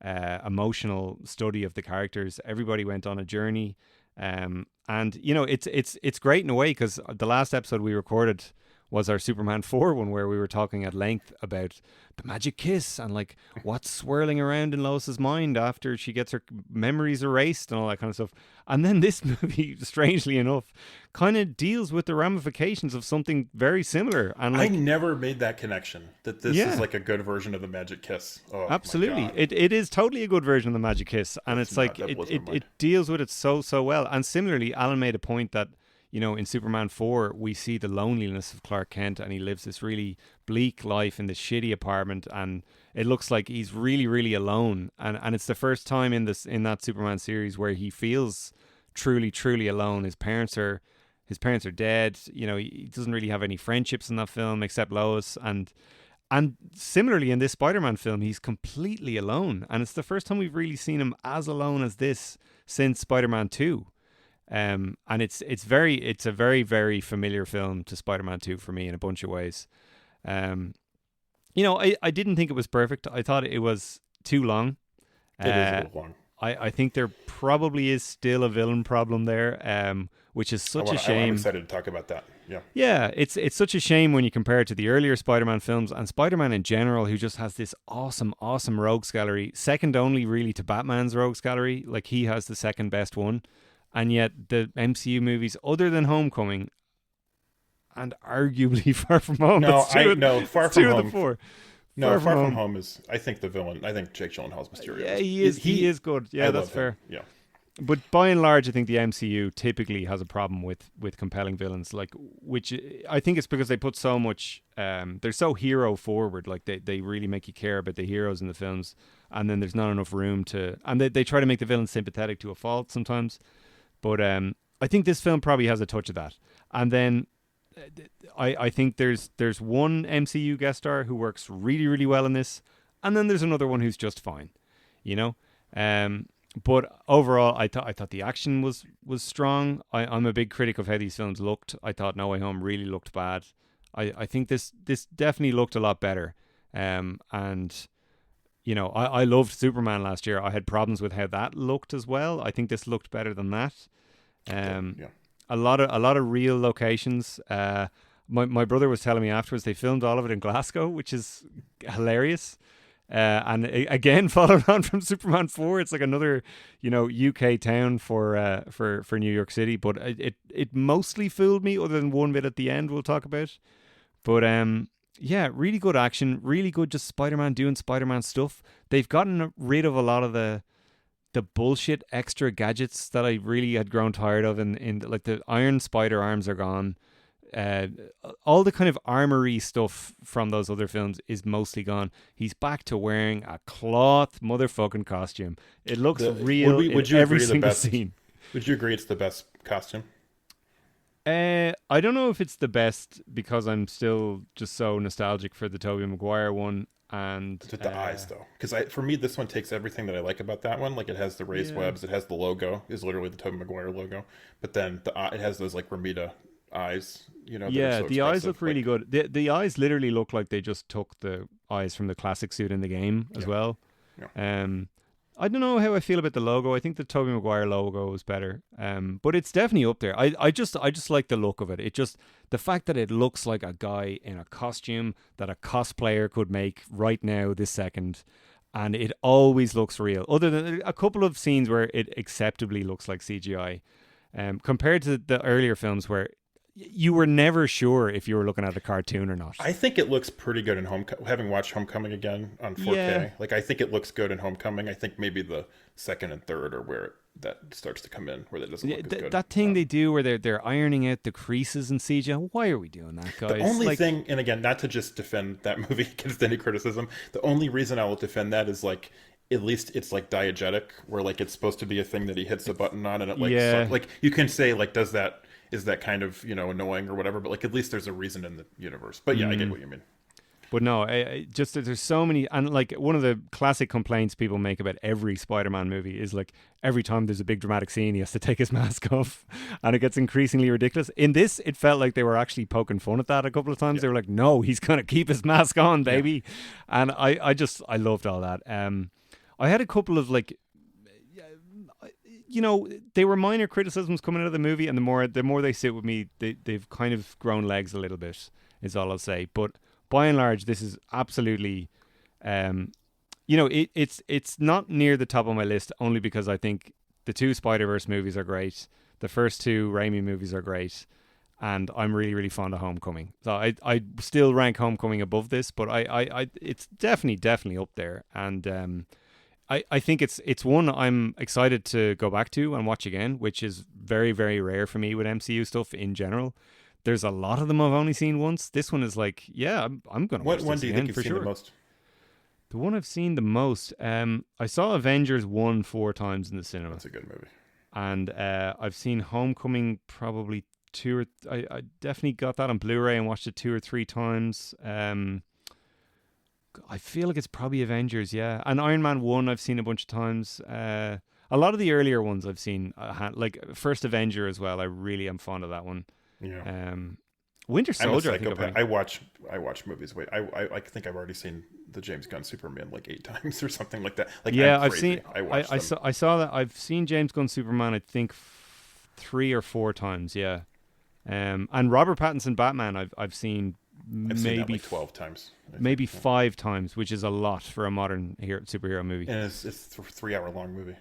Speaker 1: emotional study of the characters. Everybody went on a journey. And it's great in a way because the last episode we recorded was our Superman 4 one where we were talking at length about the magic kiss and like what's swirling around in Lois's mind after she gets her memories erased and all that kind of stuff. And then this movie, strangely enough, kind of deals with the ramifications of something very similar. And
Speaker 2: I
Speaker 1: like,
Speaker 2: never made that connection that this
Speaker 1: Yeah.
Speaker 2: is like a good version of the magic kiss. Oh,
Speaker 1: absolutely,
Speaker 2: my God.
Speaker 1: it is totally a good version of the magic kiss, and
Speaker 2: That's
Speaker 1: it's like
Speaker 2: that blows my mind.
Speaker 1: it deals with it so well. And similarly, Alan made a point that, in Superman 4, we see the loneliness of Clark Kent and he lives this really bleak life in this shitty apartment and it looks like he's really, really alone. And it's the first time in that Superman series where he feels truly, truly alone. His parents are dead. He doesn't really have any friendships in that film except Lois. And similarly in this Spider-Man film, he's completely alone. And it's the first time we've really seen him as alone as this since Spider-Man 2. And it's a very, very familiar film to Spider-Man 2 for me in a bunch of ways. I didn't think it was perfect. I thought it was too long.
Speaker 2: It is a little long.
Speaker 1: I think there probably is still a villain problem there, which is such a shame.
Speaker 2: I'm excited to talk about that. Yeah.
Speaker 1: Yeah, it's such a shame when you compare it to the earlier Spider-Man films and Spider-Man in general, who just has this awesome, awesome rogues gallery, second only really to Batman's rogues gallery. Like he has the second best one. And yet the MCU movies, other than Homecoming, and arguably Far From Home,
Speaker 2: No,
Speaker 1: Far From Home. Of the four.
Speaker 2: No, Far From Home is, I think, the villain. I think Jake Gyllenhaal's Mysterio.
Speaker 1: Yeah, he is good. Yeah, that's fair.
Speaker 2: Yeah.
Speaker 1: But by and large, I think the MCU typically has a problem with compelling villains, like, which I think it's because they put so much. They're so hero forward, like they really make you care about the heroes in the films, and then there's not enough room to, and they try to make the villain sympathetic to a fault sometimes. But I think this film probably has a touch of that, and then I think there's one MCU guest star who works really really well in this, and then there's another one who's just fine, you know. But overall, I thought the action was strong. I'm a big critic of how these films looked. I thought No Way Home really looked bad. I think this definitely looked a lot better. And you know, I loved Superman last year. I had problems with how that looked as well. I think this looked better than that. A lot of real locations. My brother was telling me afterwards they filmed all of it in Glasgow, which is hilarious. And again, followed on from Superman 4, it's like another, you know, UK town for New York City. But it mostly fooled me, other than one bit at the end we'll talk about. But yeah, really good action, really good just Spider-Man doing Spider-Man stuff. They've gotten rid of a lot of the bullshit extra gadgets that I really had grown tired of. In like the Iron Spider arms are gone. All the kind of armory stuff from those other films is mostly gone. He's back to wearing a cloth motherfucking costume. It looks real in every single scene.
Speaker 2: Would you agree it's the best costume?
Speaker 1: I don't know if it's the best, because I'm still just so nostalgic for the Tobey Maguire one. And
Speaker 2: the eyes, though, because for me this one takes everything that I like about that one. Like, it has the raised webs, it has the logo, is literally the Tobey Maguire logo, but then it has those like Ramita eyes, you know.
Speaker 1: Yeah, the eyes look really good. The eyes literally look like they just took the eyes from the classic suit in the game as well. Yeah. I don't know how I feel about the logo. I think the Tobey Maguire logo is better. But it's definitely up there. I just like the look of it. It just, the fact that it looks like a guy in a costume that a cosplayer could make right now, this second, and it always looks real. Other than a couple of scenes where it acceptably looks like CGI, compared to the earlier films where you were never sure if you were looking at a cartoon or not.
Speaker 2: I think it looks pretty good in having watched Homecoming again on 4K. Yeah. Like, I think it looks good in Homecoming. I think maybe the second and third are where that starts to come in, where that doesn't look as good.
Speaker 1: That thing they do where they're ironing out the creases in CGI. Why are we doing that, guys?
Speaker 2: The only thing, and again, not to just defend that movie against any criticism, the only reason I will defend that is, like, at least it's like diegetic, where like it's supposed to be a thing that he hits a button on, and it like like you can say like, is that kind of, you know, annoying or whatever, but like at least there's a reason in the universe. But yeah, I get what you mean.
Speaker 1: But no, just there's so many, and like one of the classic complaints people make about every Spider-Man movie is like every time there's a big dramatic scene, he has to take his mask off, and it gets increasingly ridiculous. In this, it felt like they were actually poking fun at that a couple of times. Yeah. They were like, "No, he's gonna keep his mask on, baby," and I loved all that. I had a couple of like, you know, they were minor criticisms coming out of the movie, and the more they sit with me, they've kind of grown legs a little bit, is all I'll say. But by and large, this is absolutely, you know, it's not near the top of my list, only because I think the two Spider-Verse movies are great, the first two Raimi movies are great, and I'm really, really fond of Homecoming. So I still rank Homecoming above this, but I it's definitely up there, and I think it's one I'm excited to go back to and watch again, which is very, very rare for me with MCU stuff in general. There's a lot of them I've only seen once. This one is like, yeah, I'm going to watch this again. What one do you think you've seen the most? The one I've seen the most, I saw Avengers 1 4 times in the cinema.
Speaker 2: That's a good movie.
Speaker 1: And I've seen Homecoming probably I definitely got that on Blu-ray and watched it 2 or 3 times. I feel like it's probably Avengers, yeah. And Iron Man 1 I've seen a bunch of times. A lot of the earlier ones I've seen, like first Avenger as well. I really am fond of that one.
Speaker 2: Yeah.
Speaker 1: Winter Soldier.
Speaker 2: I watch movies. Wait, I think I've already seen the James Gunn Superman like 8 times or something like that. Like,
Speaker 1: yeah, I saw that. I've seen James Gunn Superman, I think 3 or 4 times. Yeah. And Robert Pattinson Batman I've seen maybe
Speaker 2: that like 12 times.
Speaker 1: Maybe 5 times, which is a lot for a modern superhero movie.
Speaker 2: And it's a 3-hour long movie.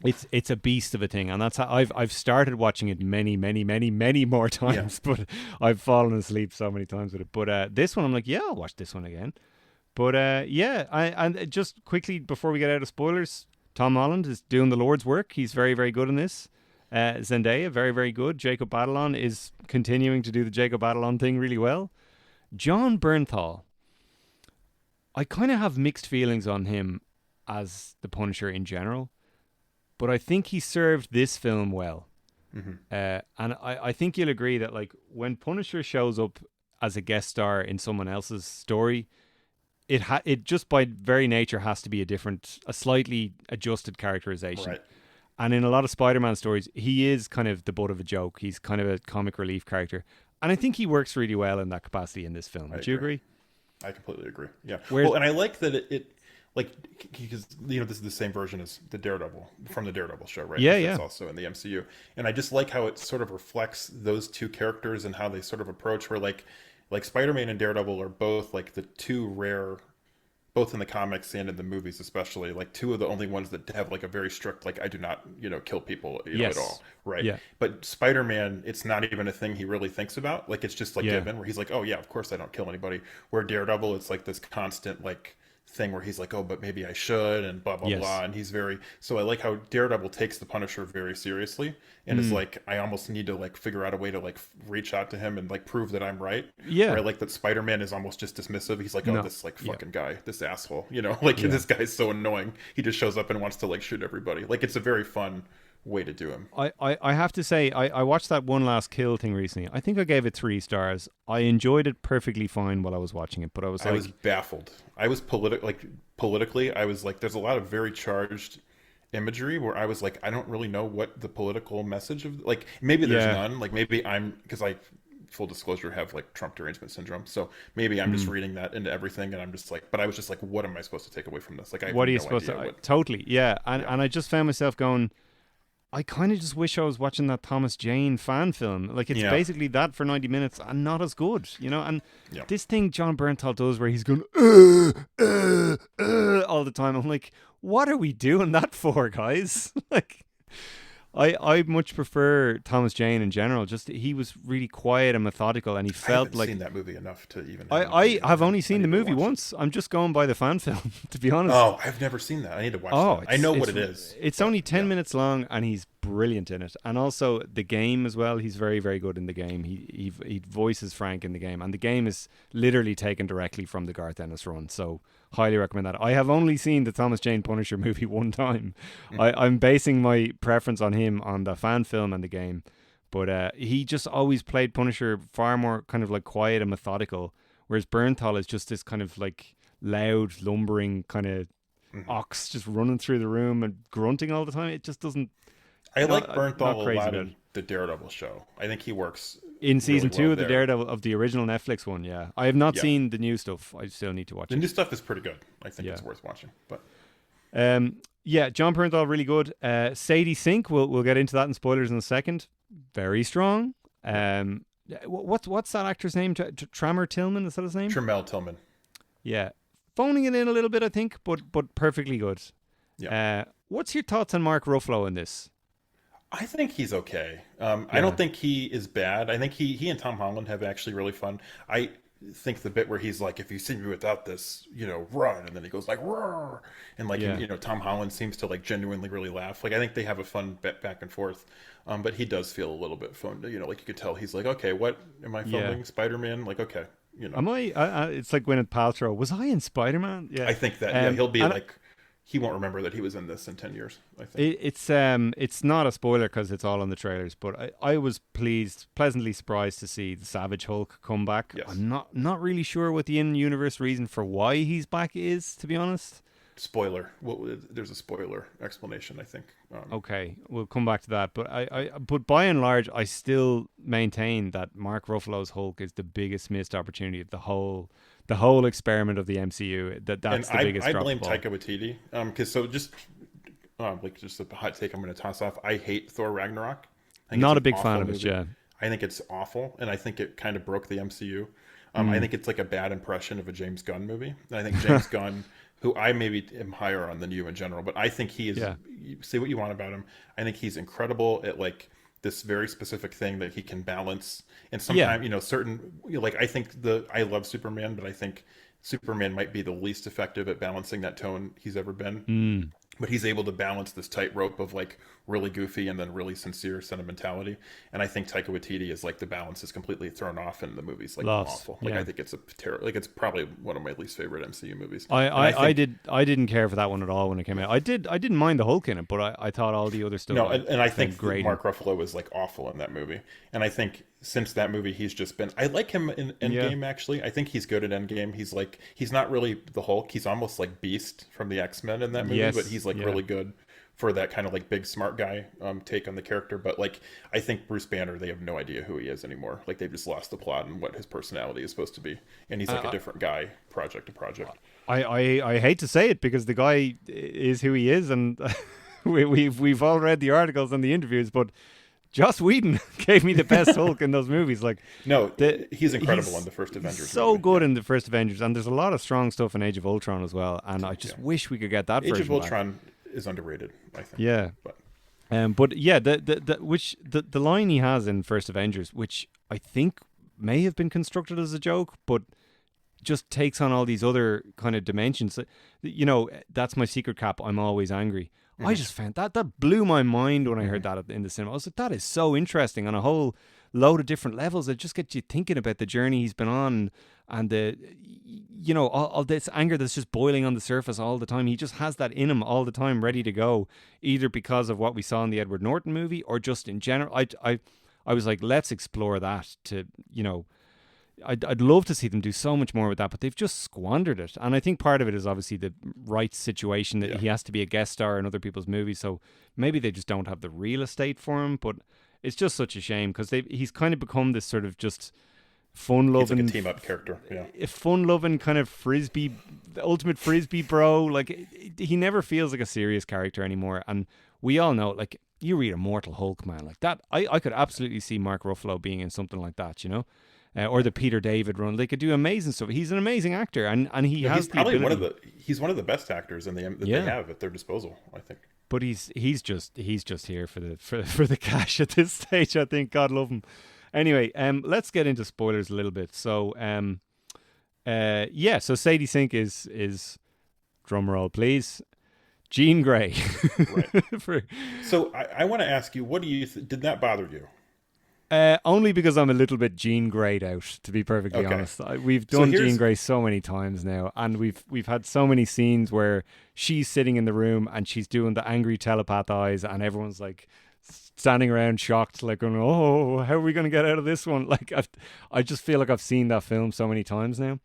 Speaker 1: It's a beast of a thing, and that's how I've started watching it many more times, but I've fallen asleep so many times with it. But this one, I'm like, yeah, I'll watch this one again. But yeah, and just quickly before we get out of spoilers, Tom Holland is doing the Lord's work. He's very, very good in this. Zendaya, very, very good. Jacob Batalon is continuing to do the Jacob Batalon thing really well. Jon Bernthal, I kind of have mixed feelings on him as the Punisher in general, but I think he served this film well.
Speaker 2: Mm-hmm.
Speaker 1: And I think you'll agree that like when Punisher shows up as a guest star in someone else's story, it just by very nature has to be a slightly adjusted characterization.
Speaker 2: Right.
Speaker 1: And in a lot of Spider-Man stories, he is kind of the butt of a joke. He's kind of a comic relief character. And I think he works really well in that capacity in this film. Do you agree?
Speaker 2: I completely agree. Yeah. Well, and I like that it like, because, you know, this is the same version as the Daredevil, from the Daredevil show, right?
Speaker 1: Yeah,
Speaker 2: It's also in the MCU. And I just like how it sort of reflects those two characters and how they sort of approach, where like Spider-Man and Daredevil are both like the two rare, both in the comics and in the movies especially, like two of the only ones that have like a very strict, like, I do not, you know, kill people, you know, at all, right?
Speaker 1: Yeah.
Speaker 2: But Spider-Man, it's not even a thing he really thinks about. Like, it's just like given, where he's like, oh yeah, of course I don't kill anybody. Where Daredevil, it's like this constant like thing where he's like, oh, but maybe I should, and blah blah blah, and he's very, so I like how Daredevil takes the Punisher very seriously, and it's like, I almost need to like figure out a way to like reach out to him and like prove that I'm right. Where I like that Spider-Man is almost just dismissive. He's like, oh, this like fucking guy, this asshole, you know, like this guy's so annoying, he just shows up and wants to like shoot everybody. Like, it's a very fun way to do him.
Speaker 1: I have to say, I watched that One Last Kill thing recently. I think I gave it 3 stars. I enjoyed it perfectly fine while I was watching it, but I was
Speaker 2: baffled. I was politically, I was like, there's a lot of very charged imagery where I was like, I don't really know what the political message of, like, maybe there's none, like maybe because I, full disclosure, have like Trump derangement syndrome, so maybe I'm just reading that into everything, and I'm just like, but I was just like, what am I supposed to take away from this? Like,
Speaker 1: what are you supposed to? Totally, and I just found myself going, I kind of just wish I was watching that Thomas Jane fan film. Like, it's basically that for 90 minutes and not as good, you know? And this thing Jon Bernthal does where he's going, all the time. I'm like, what are we doing that for, guys? Like, I much prefer Thomas Jane in general. Just, he was really quiet and methodical, and he felt like...
Speaker 2: I haven't seen that movie enough to even...
Speaker 1: I have only seen the movie once. I'm just going by the fan film, to be honest.
Speaker 2: Oh, I've never seen that. I need to watch that. I know what it is.
Speaker 1: It's only 10 minutes long, and he's brilliant in it. And also the game as well. He's very, very good in the game. He voices Frank in the game, and the game is literally taken directly from the Garth Ennis run. So highly recommend that. I have only seen the Thomas Jane Punisher movie one time. I'm basing my preference on him on the fan film and the game. But he just always played Punisher far more kind of like quiet and methodical, whereas Bernthal is just this kind of like loud, lumbering kind of ox just running through the room and grunting all the time. It just doesn't...
Speaker 2: I like Bernthal a lot in the Daredevil show. I think he works
Speaker 1: in season
Speaker 2: really
Speaker 1: 2 of the Daredevil, of the original Netflix one. Yeah, I have not seen the new stuff. I still need to watch it.
Speaker 2: The new stuff is pretty good. I think it's worth watching. But
Speaker 1: Jon Bernthal really good. Sadie Sink, we'll get into that in spoilers in a second. Very strong. What's that actor's name? Trammer Tillman, is that his name?
Speaker 2: Tramell Tillman. Yeah,
Speaker 1: phoning it in a little bit, I think, but perfectly good.
Speaker 2: Yeah.
Speaker 1: What's your thoughts on Mark Ruffalo in this?
Speaker 2: I think he's okay. I don't think he is bad. I think he and Tom Holland have actually really fun. I think the bit where he's like, if you see me without this, you know, run, and then he goes like, roar, and like, you know, Tom Holland seems to like genuinely really laugh. Like, I think they have a fun bit back and forth. But he does feel a little bit phoned, you know, like you could tell he's like, okay, what am I filming? Spider-Man? Like, okay, you know.
Speaker 1: Am I? It's like Gwyneth Paltrow. Was I in Spider-Man? Yeah,
Speaker 2: I think that. He'll be like. He won't remember that he was in this in 10 years, I think.
Speaker 1: It's not a spoiler because it's all on the trailers, but I was pleasantly surprised to see the Savage Hulk come back.
Speaker 2: Yes.
Speaker 1: I'm not really sure what the in-universe reason for why he's back is, to be honest.
Speaker 2: Spoiler. Well, there's a spoiler explanation, I think.
Speaker 1: Okay, we'll come back to that. But by and large, I still maintain that Mark Ruffalo's Hulk is the biggest missed opportunity of the whole experiment of the MCU. That's the biggest.
Speaker 2: I
Speaker 1: drop
Speaker 2: blame
Speaker 1: ball.
Speaker 2: Taika Waititi because just a hot take I'm going to toss off. I hate Thor Ragnarok.
Speaker 1: Not a big fan of it. Yeah,
Speaker 2: I think it's awful, and I think it kind of broke the MCU. I think it's like a bad impression of a James Gunn movie. And I think James Gunn, who I maybe am higher on than you in general, but I think he is. You say what you want about him. I think he's incredible at like this very specific thing that he can balance. And sometimes, you know, certain, like, I think I love Superman, but I think Superman might be the least effective at balancing that tone he's ever been. but he's able to balance this tightrope of like really goofy and then really sincere sentimentality. And I think Taika Waititi is like the balance is completely thrown off in the movies, like awful. Like I think it's a terrible, like it's probably one of my least favorite MCU movies.
Speaker 1: I didn't care for that one at all when it came out. I didn't mind the Hulk in it, but I thought all the other stuff.
Speaker 2: No, and I think Mark Ruffalo was like awful in that movie. And I think since that movie, he's just been. I like him in Endgame. Actually, I think he's good at Endgame. He's not really the Hulk. He's almost like Beast from the X-Men in that movie, but he's like really good for that kind of like big smart guy take on the character. But like I think Bruce Banner, they have no idea who he is anymore. Like they've just lost the plot and what his personality is supposed to be, and he's like a different guy project to project.
Speaker 1: I hate to say it because the guy is who he is, and we've all read the articles and the interviews, but Joss Whedon gave me the best Hulk in those movies. Like,
Speaker 2: no, he's incredible in the first Avengers.
Speaker 1: So movie. Good in the first Avengers, and there's a lot of strong stuff in Age of Ultron as well. And I just wish we could get that.
Speaker 2: Age of Ultron is underrated, I think.
Speaker 1: Yeah, but yeah, the line he has in First Avengers, which I think may have been constructed as a joke, but just takes on all these other kind of dimensions. You know, that's my secret cap. I'm always angry. I just found that blew my mind when I heard that in the cinema. I was like, that is so interesting on a whole load of different levels. It just gets you thinking about the journey he's been on and all this anger that's just boiling on the surface all the time. He just has that in him all the time, ready to go, either because of what we saw in the Edward Norton movie or just in general. I was like, let's explore that to, I'd love to see them do so much more with that, but they've just squandered it. And I think part of it is obviously the rights situation that he has to be a guest star in other people's movies. So maybe they just don't have the real estate for him, but it's just such a shame because he's kind of become this sort of just fun-loving...
Speaker 2: He's like a team-up character,
Speaker 1: fun-loving kind of frisbee, the ultimate frisbee bro. Like, he never feels like a serious character anymore. And we all know, like, you read Immortal Hulk, man, like that. I could absolutely see Mark Ruffalo being in something like that, or the Peter David run. They could do amazing stuff. He's an amazing actor, and he has
Speaker 2: he's probably he's one of the best actors that they have at their disposal, I think.
Speaker 1: But he's just here for the cash at this stage, I think. God love him. Anyway, let's get into spoilers a little bit. So so Sadie Sink is drum roll please, Jean Grey.
Speaker 2: Right. So I want to ask you, what do you did that bother you?
Speaker 1: Only because I'm a little bit Jean Grey'd out, to be perfectly honest. We've done Jean Grey so many times now, and we've had so many scenes where she's sitting in the room and she's doing the angry telepath eyes, and everyone's like standing around shocked, like, going, "Oh, how are we going to get out of this one?" Like, I just feel like I've seen that film so many times now.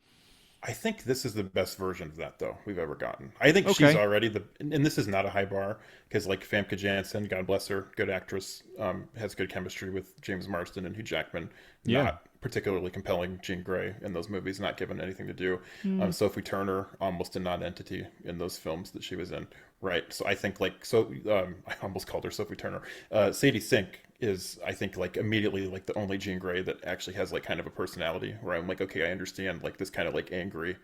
Speaker 2: I think this is the best version of that, though, we've ever gotten. I think she's already and this is not a high bar, because like Famke Janssen, God bless her, good actress, has good chemistry with James Marsden and Hugh Jackman. Not particularly compelling Jean Grey in those movies, not given anything to do. Sophie Turner, almost a non-entity in those films that she was in. Right. So I think I almost called her Sophie Turner. Sadie Sink is, I think, like immediately like the only Jean Grey that actually has like kind of a personality where I'm like, okay, I understand like this kind of like angry,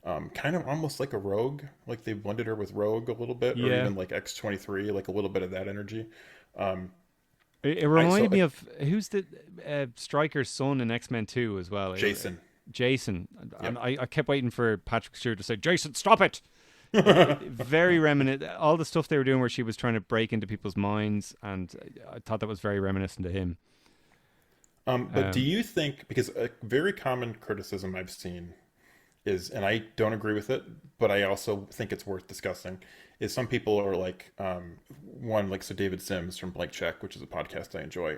Speaker 2: kind of almost like a Rogue, like they blended her with Rogue a little bit, or even like X-23, like a little bit of that energy.
Speaker 1: It reminded me of who's the Stryker's son in X-Men 2 as well.
Speaker 2: Jason.
Speaker 1: And I kept waiting for Patrick Stewart to say, "Jason, stop it." Very reminiscent. All the stuff they were doing where she was trying to break into people's minds, and I thought that was very reminiscent to him.
Speaker 2: But do you think, because a very common criticism I've seen is, and I don't agree with it, but I also think it's worth discussing, is some people are like, so David Sims from Blank Check, which is a podcast I enjoy,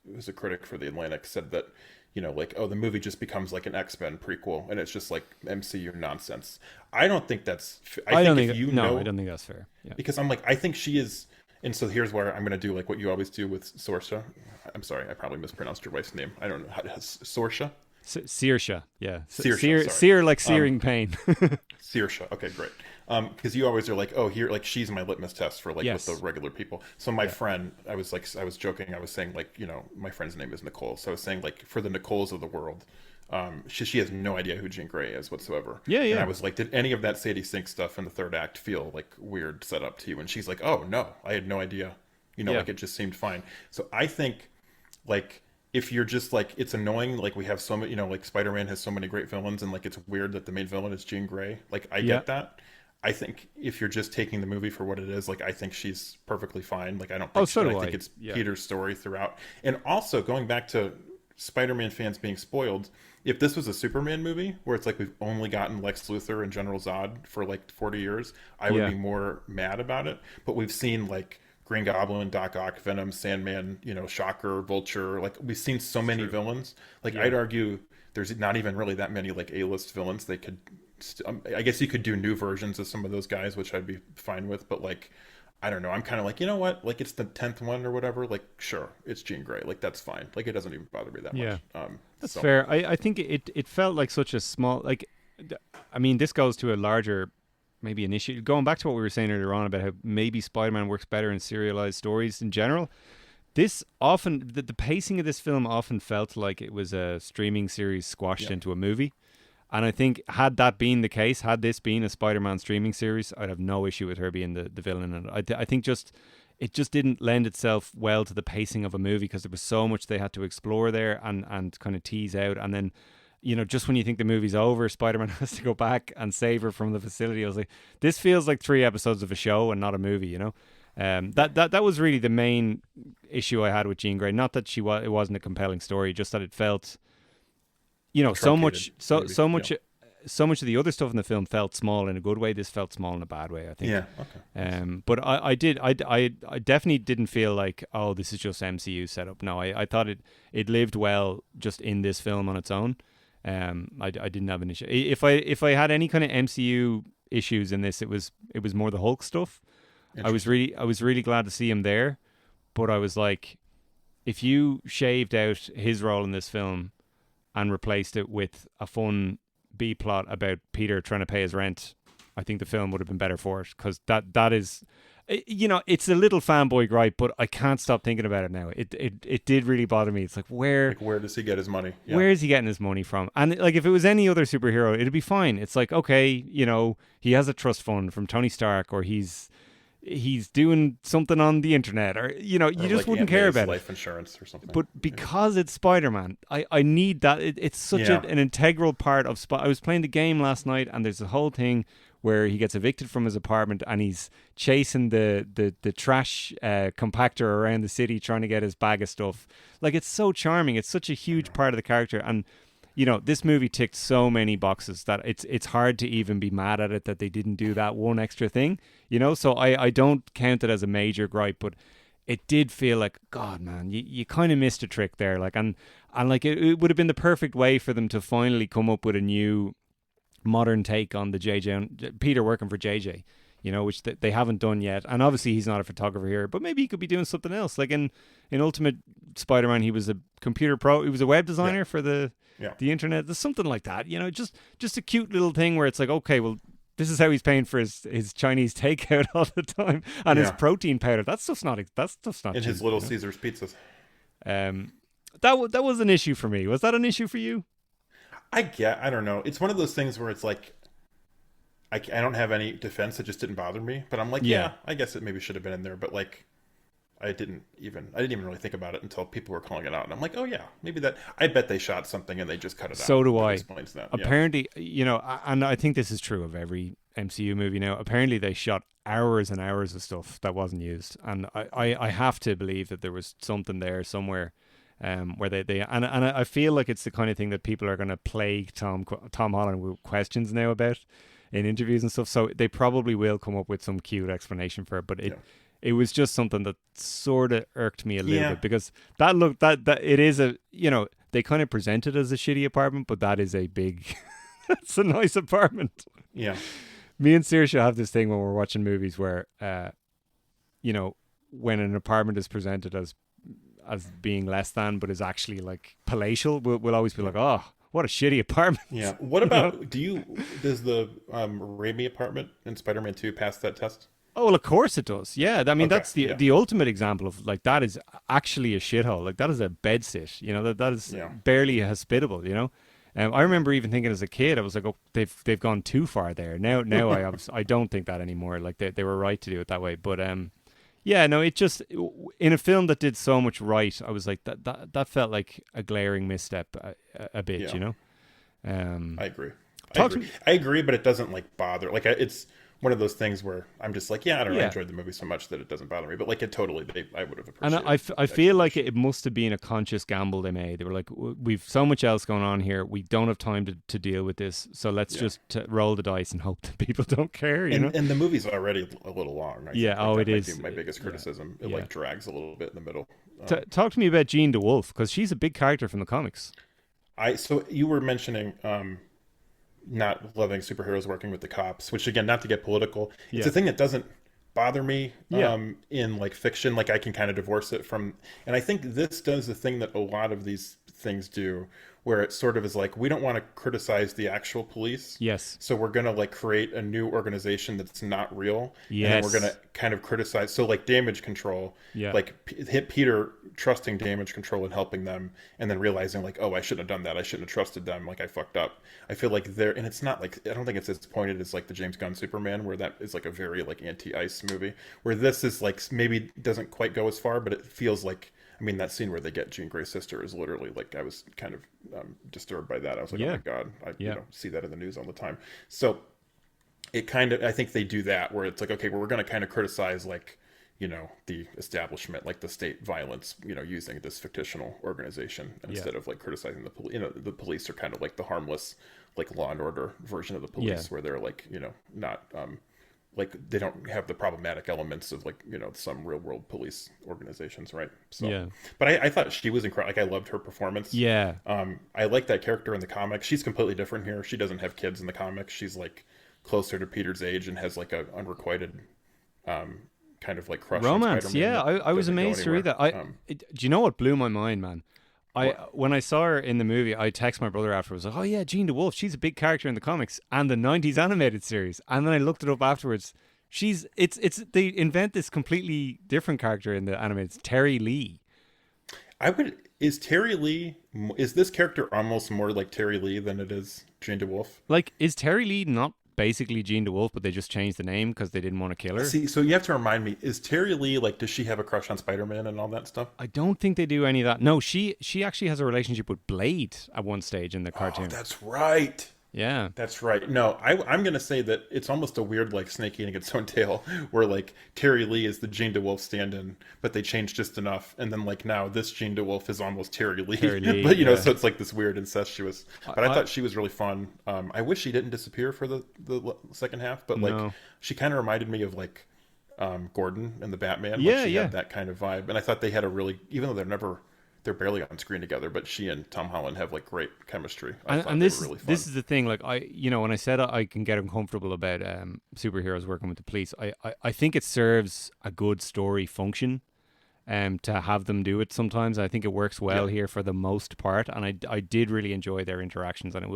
Speaker 2: who's a critic for The Atlantic, said that, the movie just becomes like an X-Men prequel, and it's just like MCU nonsense. I don't think that's... I don't
Speaker 1: think that's fair. Yeah.
Speaker 2: Because I'm like, I think she is... And so here's where I'm going to do like what you always do with Saoirse. I'm sorry, I probably mispronounced your wife's name. I don't know how to... Saoirse?
Speaker 1: Saoirse, yeah.
Speaker 2: Sear
Speaker 1: like searing pain.
Speaker 2: Saoirse, okay, great. Because you always are like, oh, here, like she's my litmus test for like with the regular people. So my friend, I was joking, I was saying like, my friend's name is Nicole. So I was saying like, for the Nicoles of the world, she has no idea who Jean Grey is whatsoever.
Speaker 1: Yeah.
Speaker 2: And I was like, did any of that Sadie Sink stuff in the third act feel like weird setup to you? And she's like, oh no, I had no idea. Like it just seemed fine. So I think like, if you're just like, it's annoying, like we have so many, like Spider-Man has so many great villains, and like it's weird that the main villain is Jean Grey. Like I get that. I think if you're just taking the movie for what it is, like I think she's perfectly fine. Like I don't
Speaker 1: Oh,
Speaker 2: think
Speaker 1: so do
Speaker 2: I think
Speaker 1: I.
Speaker 2: it's
Speaker 1: Yeah.
Speaker 2: Peter's story throughout. And also going back to Spider-Man fans being spoiled, if this was a Superman movie where it's like we've only gotten Lex Luthor and General Zod for like 40 years, I would
Speaker 1: Yeah.
Speaker 2: be more mad about it. But we've seen like Green Goblin, Doc Ock, Venom, Sandman, Shocker, Vulture. Like we've seen so many
Speaker 1: True.
Speaker 2: villains. Like
Speaker 1: Yeah.
Speaker 2: I'd argue there's not even really that many like A-list villains. They could, I guess you could do new versions of some of those guys, which I'd be fine with. But like, I don't know. I'm kind of like, you know what? Like it's the 10th one or whatever. Like sure, it's Jean Grey. Like that's fine. Like it doesn't even bother me that
Speaker 1: Yeah.
Speaker 2: much.
Speaker 1: That's
Speaker 2: So
Speaker 1: fair. I think it felt like such a small I mean, this goes to a larger maybe an issue. Going back to what we were saying earlier on about how maybe Spider-Man works better in serialized stories in general. This often the pacing of this film often felt like it was a streaming series squashed
Speaker 2: yeah,
Speaker 1: into a movie. And I think had that been the case, had this been a Spider-Man streaming series, I'd have no issue with her being the villain. And I think just it just didn't lend itself well to the pacing of a movie because there was so much they had to explore there and kind of tease out. And then, just when you think the movie's over, Spider-Man has to go back and save her from the facility. I was like, this feels like 3 episodes of a show and not a movie. That was really the main issue I had with Jean Grey. Not that it wasn't a compelling story, just that it felt, so much,
Speaker 2: maybe.
Speaker 1: so much, so much of the other stuff in the film felt small in a good way. This felt small in a bad way, I think.
Speaker 2: Yeah. Okay.
Speaker 1: But I definitely didn't feel like, oh, this is just MCU setup. No, I thought it lived well just in this film on its own. I didn't have an issue. If I had any kind of MCU issues in this, it was more the Hulk stuff. I was really glad to see him there, but I was like, if you shaved out his role in this film and replaced it with a fun B plot about Peter trying to pay his rent, I think the film would have been better for it, because that is, it's a little fanboy gripe, but I can't stop thinking about it now. It did really bother me. It's like where
Speaker 2: does he get his money? Yeah.
Speaker 1: where is he getting his money from? And like if it was any other superhero, it'd be fine. It's like, okay, he has a trust fund from Tony Stark, or he's doing something on the internet, or you just
Speaker 2: like
Speaker 1: wouldn't
Speaker 2: Aunt
Speaker 1: care
Speaker 2: May's
Speaker 1: about
Speaker 2: life
Speaker 1: it.
Speaker 2: insurance or something.
Speaker 1: But because it's Spider-Man, I need that. It's such an integral part of I was playing the game last night, and there's a whole thing where he gets evicted from his apartment and he's chasing the trash compactor around the city trying to get his bag of stuff. Like, it's so charming. It's such a huge part of the character. And, this movie ticked so many boxes that it's hard to even be mad at it that they didn't do that one extra thing, So I don't count it as a major gripe, but it did feel like, God, man, you kind of missed a trick there. Like, and like it would have been the perfect way for them to finally come up with a new modern take on the JJ, Peter working for JJ, which they haven't done yet. And obviously he's not a photographer here, but maybe he could be doing something else. Like in Ultimate Spider-Man, he was a computer pro, he was a web designer for the internet. There's something like that, just a cute little thing where it's like, okay, well, this is how he's paying for his Chinese takeout all the time, and his protein powder. That stuff's not
Speaker 2: in
Speaker 1: cheap,
Speaker 2: his Little Caesars pizzas.
Speaker 1: That was an issue for me. Was that an issue for you?
Speaker 2: I don't know. It's one of those things where it's like, I don't have any defense. It just didn't bother me. But I'm like, yeah, I guess it maybe should have been in there. But like, I didn't even really think about it until people were calling it out. And I'm like, oh yeah, maybe that. I bet they shot something and they just cut it out.
Speaker 1: So do I.
Speaker 2: Explains that.
Speaker 1: Apparently, and I think this is true of every MCU movie now. Apparently, they shot hours and hours of stuff that wasn't used. And I have to believe that there was something there somewhere. Where they and I feel like it's the kind of thing that people are going to plague Tom Holland with questions now about in interviews and stuff. So they probably will come up with some cute explanation for it. But it was just something that sort of irked me a little bit, because that it is a, they kind of present it as a shitty apartment, but that is a big, that's a nice apartment.
Speaker 2: Yeah.
Speaker 1: Me and Saoirse have this thing when we're watching movies where, when an apartment is presented as being less than, but is actually like palatial, we'll always be like, oh, what a shitty apartment.
Speaker 2: Yeah. What about, does the Raimi apartment in Spider-Man 2 pass that test?
Speaker 1: Oh, well, of course it does. Yeah. I mean, that's the ultimate example of, like, that is actually a shithole. Like, that is a bedsit, that is barely hospitable, I remember even thinking as a kid, I was like, oh, they've gone too far there. Now I don't think that anymore. Like, they were right to do it that way. But, it just, in a film that did so much right, I was like, that felt like a glaring misstep a bit, I agree.
Speaker 2: I agree, but it doesn't like bother. Like, it's one of those things where I'm just like, yeah, I don't know, I
Speaker 1: Yeah.
Speaker 2: enjoyed the movie so much that it doesn't bother me. But like, it totally, I would have
Speaker 1: And
Speaker 2: appreciated
Speaker 1: I feel like
Speaker 2: explanation.
Speaker 1: it must have been a conscious gamble they made. They were like, we've so much else going on here. We don't have time to deal with this. So let's
Speaker 2: Yeah.
Speaker 1: just roll the dice and hope that people don't care, you know?
Speaker 2: And the movie's already a little long. I
Speaker 1: Yeah,
Speaker 2: think like
Speaker 1: oh,
Speaker 2: that
Speaker 1: it
Speaker 2: might be
Speaker 1: is.
Speaker 2: my biggest
Speaker 1: Yeah,
Speaker 2: criticism. It
Speaker 1: yeah.
Speaker 2: like drags a little bit in the middle.
Speaker 1: Talk to me about Jean DeWolf, because she's a big character from the comics.
Speaker 2: So you were mentioning not loving superheroes working with the cops, which again, not to get political, it's
Speaker 1: Yeah.
Speaker 2: a thing that doesn't bother me
Speaker 1: Yeah.
Speaker 2: in like fiction. Like I can kind of divorce it from, and I think this does the thing that a lot of these things do, where it sort of is like we don't want to criticize the actual police,
Speaker 1: Yes.
Speaker 2: so we're going to like create a new organization that's not real, and then we're going
Speaker 1: Yes.
Speaker 2: to kind of criticize. So like damage control,
Speaker 1: Yeah.
Speaker 2: like hit Peter trusting damage control and helping them, and then realizing like, oh, I shouldn't have done that. I shouldn't have trusted them. Like I fucked up. I feel like they're, and it's not like, I don't think it's as pointed as like the James Gunn Superman, where that is like a very like anti-ice movie. Where this is like maybe doesn't quite go as far, but it feels like. I mean, that scene where they get Jean Grey's sister is literally like I was kind of disturbed by that. I was like, oh
Speaker 1: Yeah.
Speaker 2: my god, I
Speaker 1: Yeah.
Speaker 2: see that in the news all the time. So it kind of, I think they do that where it's like, okay, well, we're going to kind of criticize like the establishment, like the state violence, using this fictional organization
Speaker 1: Yeah.
Speaker 2: instead of like criticizing the police. The police are kind of like the harmless, like Law and Order version of the police,
Speaker 1: Yeah.
Speaker 2: where they're like not like they don't have the problematic elements of like some real world police organizations, right? So
Speaker 1: Yeah.
Speaker 2: but I thought she was incredible. Like I loved her performance.
Speaker 1: Yeah.
Speaker 2: I like that character in the comics. She's completely different here. She doesn't have kids in the comics. She's like closer to Peter's age and has like a unrequited kind of like crush on
Speaker 1: Romance.
Speaker 2: Spider-Man
Speaker 1: Yeah.
Speaker 2: that
Speaker 1: I was
Speaker 2: doesn't go
Speaker 1: amazed to read
Speaker 2: anywhere.
Speaker 1: that. Do you know what blew my mind, man?
Speaker 2: What?
Speaker 1: When I saw her in the movie, I texted my brother afterwards, like, oh yeah, Jean DeWolf, she's a big character in the comics and the '90s animated series. And then I looked it up afterwards. It's they invent this completely different character in the animated. It's Terry Lee.
Speaker 2: I would is Terry Lee is this character almost more like Terry Lee than it is Jane DeWolf?
Speaker 1: Like, is Terry Lee not basically Jean DeWolf, but they just changed the name because they didn't want to kill her?
Speaker 2: See, so you have to remind me, is Terry Lee like does she have a crush on Spider-Man and all that stuff?
Speaker 1: I don't think they do any of that. No, she actually has a relationship with Blade at one stage in the
Speaker 2: Oh,
Speaker 1: cartoon.
Speaker 2: that's right.
Speaker 1: Yeah.
Speaker 2: That's right. No, I'm going to say that it's almost a weird, like, snake eating its own tail, where, like, Terry Lee is the Jean DeWolf stand-in, but they changed just enough. And then, like, now this Jean DeWolf is almost Terry Lee.
Speaker 1: Terry Lee,
Speaker 2: But,
Speaker 1: yeah.
Speaker 2: so it's, like, this weird incestuous. But I
Speaker 1: I-
Speaker 2: thought she was really fun. I wish she didn't disappear for the second half, but, like,
Speaker 1: No.
Speaker 2: she kind of reminded me of, like, Gordon and the Batman.
Speaker 1: Yeah,
Speaker 2: Like, she
Speaker 1: yeah.
Speaker 2: had that kind of vibe. And I thought they had a really, even though they're barely on screen together, but she and Tom Holland have, like, great chemistry. I thought
Speaker 1: And
Speaker 2: they
Speaker 1: this
Speaker 2: were really fun.
Speaker 1: this is the thing. Like when I said I can get uncomfortable about superheroes working with the police, I think it serves a good story function. To have them do it sometimes, I think it works well
Speaker 2: Yeah.
Speaker 1: here for the most part, and I did really enjoy their interactions, and it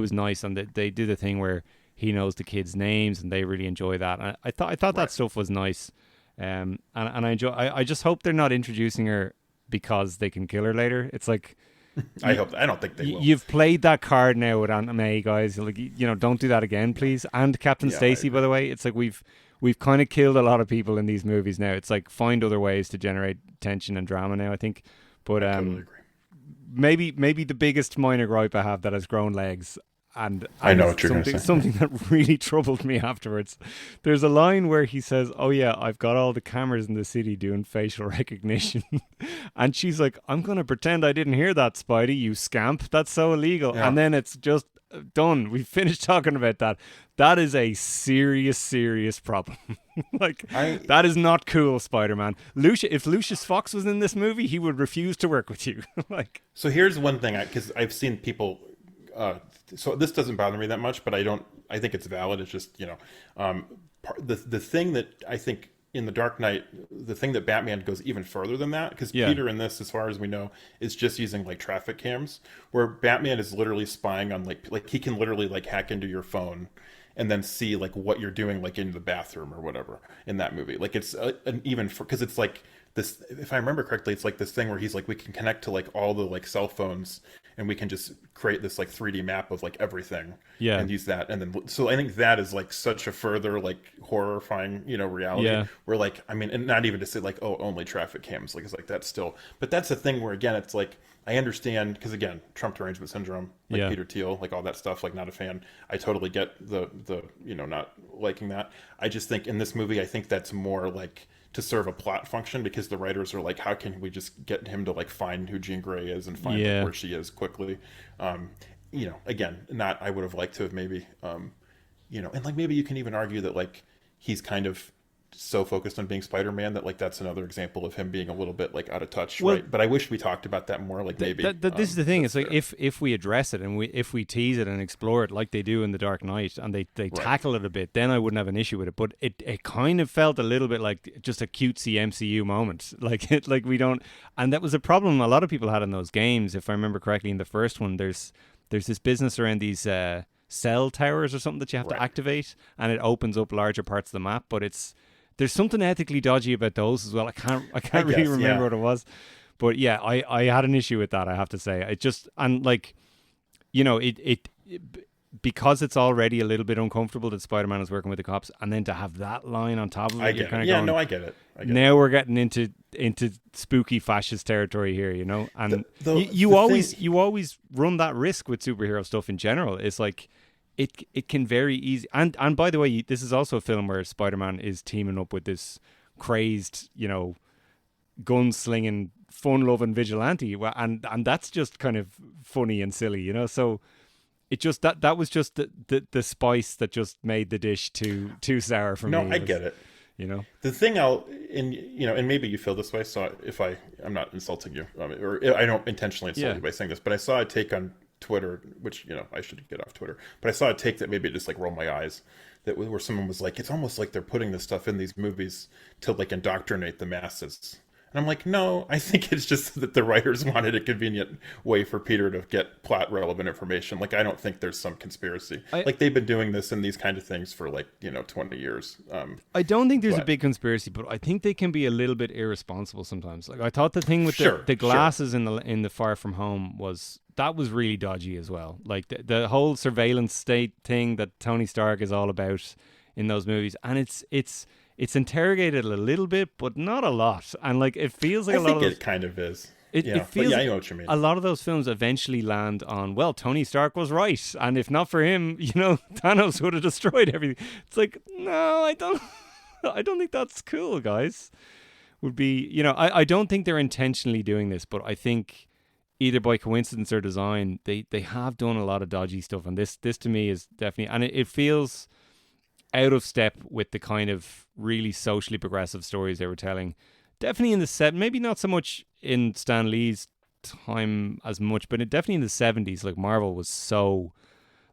Speaker 1: was nice, and they did the thing where he knows the kids' names, and they really enjoy that. And I thought that stuff was nice, and I enjoy. I just hope they're not introducing her because they can kill her later. It's like
Speaker 2: I don't think they will.
Speaker 1: you've played that card now with Aunt May, guys. Like don't do that again, please. And Captain
Speaker 2: Yeah, I
Speaker 1: Stacy, by
Speaker 2: agree.
Speaker 1: the way. It's like we've kind of killed a lot of people in these movies now. It's like find other ways to generate tension and drama now, I think. But
Speaker 2: Totally agree.
Speaker 1: maybe the biggest minor gripe I have that has grown legs. And
Speaker 2: I know what you're gonna say.
Speaker 1: something that really troubled me afterwards. There's a line where he says, "Oh yeah, I've got all the cameras in the city doing facial recognition," and she's like, "I'm gonna pretend I didn't hear that, Spidey. You scamp. That's so illegal."
Speaker 2: Yeah.
Speaker 1: And then it's just done. We finished talking about that. That is a serious problem. Like that is not cool, Spider-Man. If Lucius Fox was in this movie, he would refuse to work with you. Like,
Speaker 2: So here's one thing, because I've seen people. So this doesn't bother me that much, but I don't. I think it's valid. It's just the thing that I think in the Dark Knight, the thing that Batman goes even further than that, because
Speaker 1: Yeah.
Speaker 2: Peter in this, as far as we know, is just using like traffic cams, where Batman is literally spying on like he can literally like hack into your phone and then see like what you're doing like in the bathroom or whatever in that movie. Like it's an even because it's like this. If I remember correctly, it's like this thing where he's like we can connect to like all the like cell phones and we can just create this like 3D map of like everything
Speaker 1: Yeah.
Speaker 2: and use that. And then so I think that is like such a further like horrifying reality
Speaker 1: Yeah.
Speaker 2: where like I mean, and not even to say like, oh, only traffic cams, like it's like that's still, but that's the thing where again it's like I understand because again, Trump derangement syndrome, like
Speaker 1: Yeah.
Speaker 2: Peter Thiel, like all that stuff, like not a fan. I totally get the not liking that. I just think in this movie, I think that's more like to serve a plot function because the writers are like, how can we just get him to like find who Jean Grey is and find like
Speaker 1: Yeah.
Speaker 2: where she is quickly. Again, not I would have liked to have maybe, and like maybe you can even argue that like he's kind of so focused on being Spider-Man that like that's another example of him being a little bit like out of touch,
Speaker 1: Well,
Speaker 2: right? But I wish we talked about that more. Like maybe
Speaker 1: this is the thing. It's like
Speaker 2: fair.
Speaker 1: if we address it and if we tease it and explore it like they do in The Dark Knight and they
Speaker 2: Right.
Speaker 1: tackle it a bit, then I wouldn't have an issue with it. But it kind of felt a little bit like just a cutesy MCU moment. Like we don't, and that was a problem a lot of people had in those games. If I remember correctly, in the first one, there's this business around these cell towers or something that you have
Speaker 2: Right.
Speaker 1: to activate, and it opens up larger parts of the map. But there's something ethically dodgy about those as well. I can't really
Speaker 2: guess,
Speaker 1: remember
Speaker 2: yeah.
Speaker 1: what it was. But yeah, I had an issue with that, I have to say. It just, and like, it because it's already a little bit uncomfortable that Spider-Man is working with the cops, and then to have that line on top of it,
Speaker 2: I
Speaker 1: you're
Speaker 2: get
Speaker 1: kind
Speaker 2: it.
Speaker 1: of
Speaker 2: Yeah,
Speaker 1: going,
Speaker 2: no, I get it.
Speaker 1: now we're getting into spooky fascist territory here, and you always run that risk with superhero stuff in general. It's like it can very easy, and by the way, this is also a film where Spider-Man is teaming up with this crazed, gunslinging, fun-loving vigilante, and that's just kind of funny and silly, So it just that was just the spice that just made the dish too sour for me.
Speaker 2: No, I get it. The thing and maybe you feel this way, so if I'm not insulting you, or I don't intentionally insult you by saying this, but I saw a take on Twitter, which I should get off Twitter, but I saw a take that maybe it just like rolled my eyes, where someone was like, it's almost like they're putting this stuff in these movies to like indoctrinate the masses. And I'm like, no, I think it's just that the writers wanted a convenient way for Peter to get plot relevant information. Like, I don't think there's some conspiracy. Like, they've been doing this in these kind of things for like, 20 years.
Speaker 1: I don't think there's a big conspiracy, but I think they can be a little bit irresponsible sometimes. Like, I thought the thing with the glasses in the Far From Home was really dodgy as well. Like the whole surveillance state thing that Tony Stark is all about in those movies, and it's interrogated a little bit, but not a lot. And like it feels like
Speaker 2: it kind of is.
Speaker 1: It feels.
Speaker 2: I know what you mean.
Speaker 1: A lot of those films eventually land on, well, Tony Stark was right, and if not for him, Thanos would have destroyed everything. It's like, no, I don't. I don't think that's cool, guys. Would be, I don't think they're intentionally doing this, but I think either by coincidence or design, they have done a lot of dodgy stuff, and this to me is definitely, and it feels out of step with the kind of really socially progressive stories they were telling. Definitely in the set, maybe not so much in Stan Lee's time as much, but definitely in the 70s, like Marvel was so,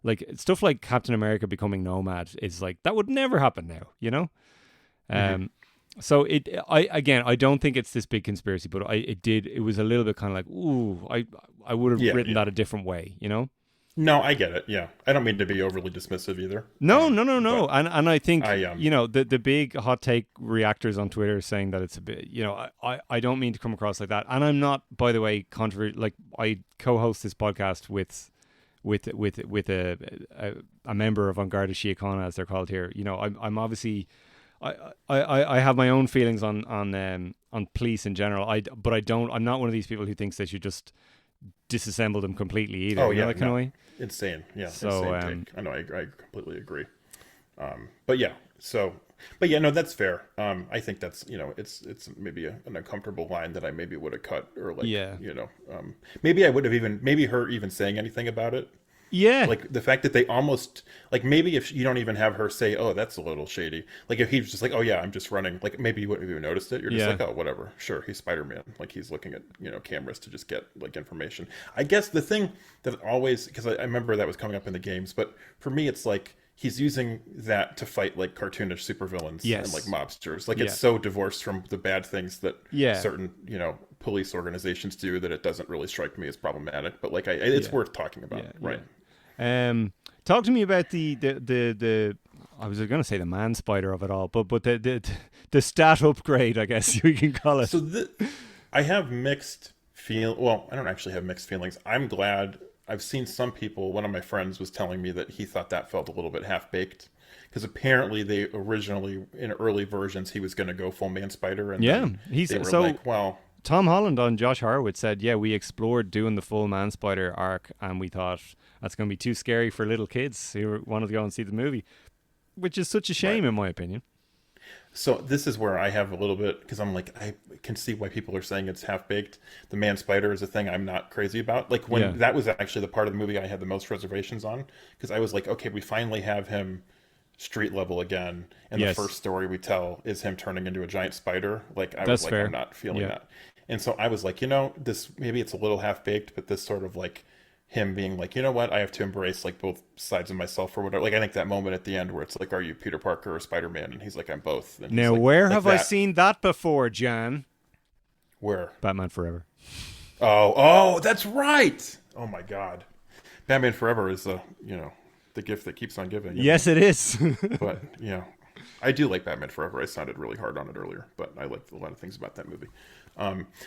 Speaker 1: like stuff like Captain America becoming Nomad is like, that would never happen now, So I don't think it's this big conspiracy, but it was a little bit kind of like, ooh, I would have written that a different way,
Speaker 2: No, I get it. Yeah, I don't mean to be overly dismissive either.
Speaker 1: No. And I think the big hot take reactors on Twitter saying that it's a bit, I don't mean to come across like that. And I'm not, by the way, like I co-host this podcast with a member of An Garda Síochána, as they're called here. I'm obviously. I have my own feelings on police in general. I'm not one of these people who thinks they should just disassemble them completely either.
Speaker 2: Oh yeah,
Speaker 1: that kind of way.
Speaker 2: Insane. Yeah.
Speaker 1: So
Speaker 2: insane take. I know. I completely agree. But no, that's fair. I think that's it's maybe an uncomfortable line that I maybe would have cut, or like maybe I would have maybe her even saying anything about it.
Speaker 1: Yeah.
Speaker 2: Like the fact that they almost, like maybe if you don't even have her say, oh, that's a little shady. Like if he was just like, oh yeah, I'm just running. Like maybe you wouldn't have even noticed it. You're just like, oh, whatever. Sure. He's Spider-Man. Like he's looking at, cameras to just get like information. I guess the thing that always, because I remember that was coming up in the games, but for me, it's like he's using that to fight like cartoonish supervillains and like mobsters. Like it's so divorced from the bad things that certain, police organizations do that it doesn't really strike me as problematic. But like it's worth talking about. Right.
Speaker 1: Talk to me about the I was going to say the man spider of it all, but the stat upgrade, I guess we can call it.
Speaker 2: So I have mixed well, I don't actually have mixed feelings. I'm glad. I've seen some people, one of my friends was telling me that he thought that felt a little bit half-baked, because apparently they originally, in early versions, he was going to go full man spider, and
Speaker 1: they were
Speaker 2: like, well,
Speaker 1: Tom Holland on Josh Horowitz said, yeah, we explored doing the full Man Spider arc, and we thought that's going to be too scary for little kids who wanted to go and see the movie, which is such a shame, in my opinion.
Speaker 2: So this is where I have a little bit, because I'm like, I can see why people are saying it's half-baked. The man spider is a thing I'm not crazy about. Like, when that was actually the part of the movie I had the most reservations on, because I was like, okay, we finally have him street level again, and the first story we tell is him turning into a giant spider. Like, I was like, fair. I'm not feeling that. And so I was like, this, maybe it's a little half-baked, but this sort of like him being like, you know what, I have to embrace like both sides of myself or whatever. Like, I think that moment at the end where it's like, are you Peter Parker or Spider-Man? And he's like, I'm both. And
Speaker 1: now,
Speaker 2: like,
Speaker 1: where have I seen that before, Jan?
Speaker 2: Where?
Speaker 1: Batman Forever.
Speaker 2: Oh, that's right. Oh my God. Batman Forever is the gift that keeps on giving.
Speaker 1: Yes, it is.
Speaker 2: But, I do like Batman Forever. I sounded really hard on it earlier, but I liked a lot of things about that movie.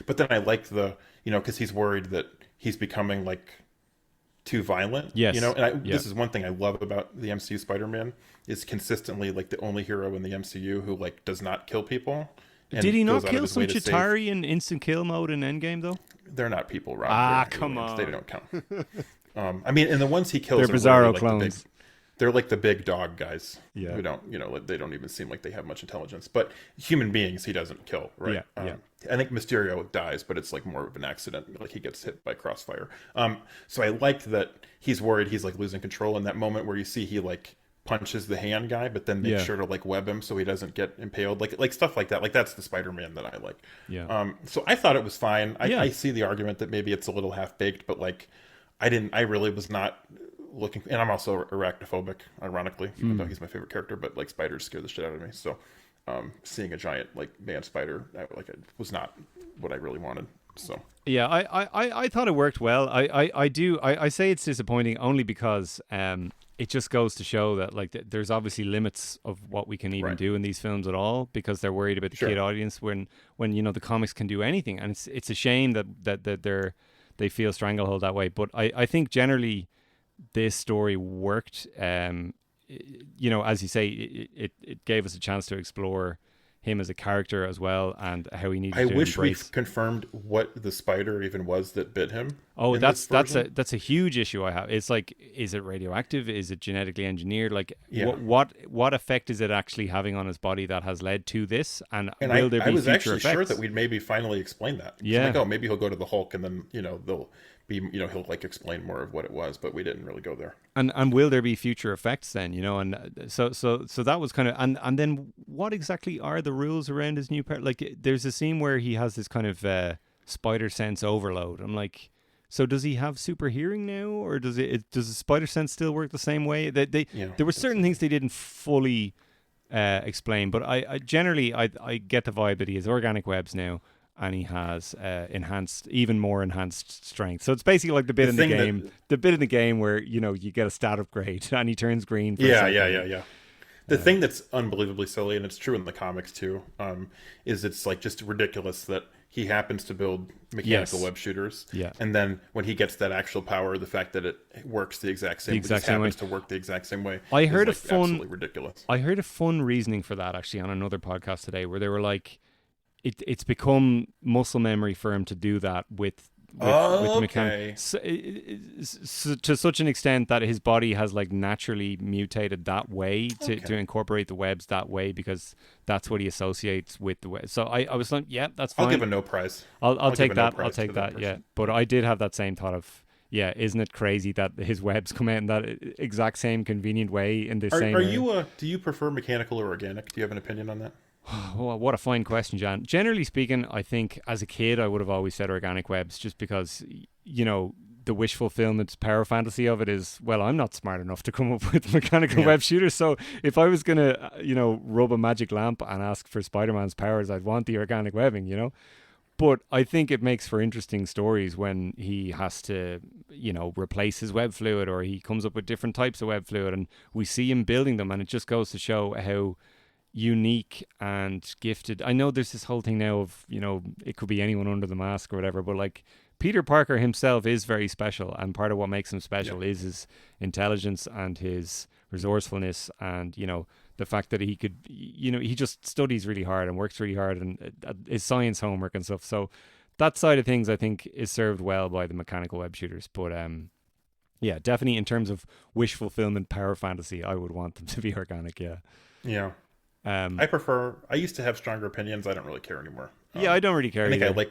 Speaker 2: But then I liked the, because he's worried that he's becoming like too violent.
Speaker 1: Yes.
Speaker 2: And this is one thing I love about the MCU Spider-Man is consistently like the only hero in the MCU who like does not kill people.
Speaker 1: Did he not kill some Chitauri in instant kill mode in Endgame though?
Speaker 2: They're not people, Rob.
Speaker 1: Come on.
Speaker 2: They don't count. I mean, and the ones he kills
Speaker 1: they're Bizarro really clones.
Speaker 2: They're like the big dog guys
Speaker 1: who
Speaker 2: don't, they don't even seem like they have much intelligence. But human beings, he doesn't kill, right?
Speaker 1: Yeah.
Speaker 2: I think Mysterio dies, but it's like more of an accident. Like he gets hit by crossfire. So I liked that he's worried he's like losing control in that moment where you see he like punches the hand guy, but then make sure to like web him so he doesn't get impaled. Like stuff like that. Like that's the Spider-Man that I like.
Speaker 1: Yeah.
Speaker 2: So I thought it was fine. I see the argument that maybe it's a little half-baked, but like I really was not looking, and I'm also arachnophobic, ironically, even though he's my favorite character, but like spiders scare the shit out of me. So seeing a giant like man spider, it was not what I really wanted. So
Speaker 1: yeah, I thought it worked well. I say it's disappointing only because it just goes to show that like there's obviously limits of what we can even do in these films at all, because they're worried about the kid audience when the comics can do anything, and it's a shame that they feel stranglehold that way. But I think generally this story worked. As you say, it gave us a chance to explore him as a character as well, and how he needed to
Speaker 2: wish
Speaker 1: embrace.
Speaker 2: we confirmed what the spider even was that bit him.
Speaker 1: Oh, that's a huge issue I have. It's like, is it radioactive? Is it genetically engineered? Like, what effect is it actually having on his body that has led to this? And will there be future effects? I was actually sure
Speaker 2: that we'd maybe finally explain that.
Speaker 1: Yeah.
Speaker 2: Like, maybe he'll go to the Hulk, and then they'll be he'll like explain more of what it was, but we didn't really go there.
Speaker 1: And will there be future effects then? And so that was kind of and then what exactly are the rules around his new part? Like, there's a scene where he has this kind of spider sense overload. I'm like, so does he have super hearing now, or does the spider sense still work the same way? There were certain things they didn't fully explain, but I generally get the vibe that he has organic webs now, and he has even more enhanced strength. So it's basically like the bit in the game where you get a stat upgrade and he turns green.
Speaker 2: Yeah. The thing that's unbelievably silly, and it's true in the comics too, is it's like just ridiculous that he happens to build mechanical web shooters.
Speaker 1: Yeah.
Speaker 2: And then when he gets that actual power, the fact that it works the exact same way, to work the exact same way.
Speaker 1: I heard
Speaker 2: absolutely ridiculous.
Speaker 1: I heard a fun reasoning for that actually on another podcast today, where they were like, it's become muscle memory for him to do that with mechanics, so, to such an extent that his body has like naturally mutated that way to incorporate the webs that way, because that's what he associates with the web. So I was like, yeah, that's fine.
Speaker 2: I'll give a no prize.
Speaker 1: I'll take that. I'll take that. Yeah, but I did have that same thought of, yeah, isn't it crazy that his webs come out in that exact same convenient way in the same?
Speaker 2: Do you prefer mechanical or organic? Do you have an opinion on that?
Speaker 1: Oh, what a fine question, Jan. Generally speaking, I think as a kid I would have always said organic webs, just because the wish fulfillment power fantasy of it is, well, I'm not smart enough to come up with mechanical web shooters, so if I was gonna rub a magic lamp and ask for Spider-Man's powers, I'd want the organic webbing, But I think it makes for interesting stories when he has to, replace his web fluid, or he comes up with different types of web fluid, and we see him building them, and it just goes to show how unique and gifted. I know there's this whole thing now of, it could be anyone under the mask or whatever, but like Peter Parker himself is very special, and part of what makes him special is his intelligence and his resourcefulness, and the fact that he could he just studies really hard and works really hard, and his science homework and stuff. So that side of things I think is served well by the mechanical web shooters. But yeah, definitely in terms of wish fulfillment, power fantasy, I would want them to be organic. Yeah.
Speaker 2: Yeah.
Speaker 1: Um,
Speaker 2: I used to have stronger opinions. I don't really care anymore.
Speaker 1: yeah, I don't really
Speaker 2: I
Speaker 1: care
Speaker 2: think
Speaker 1: either.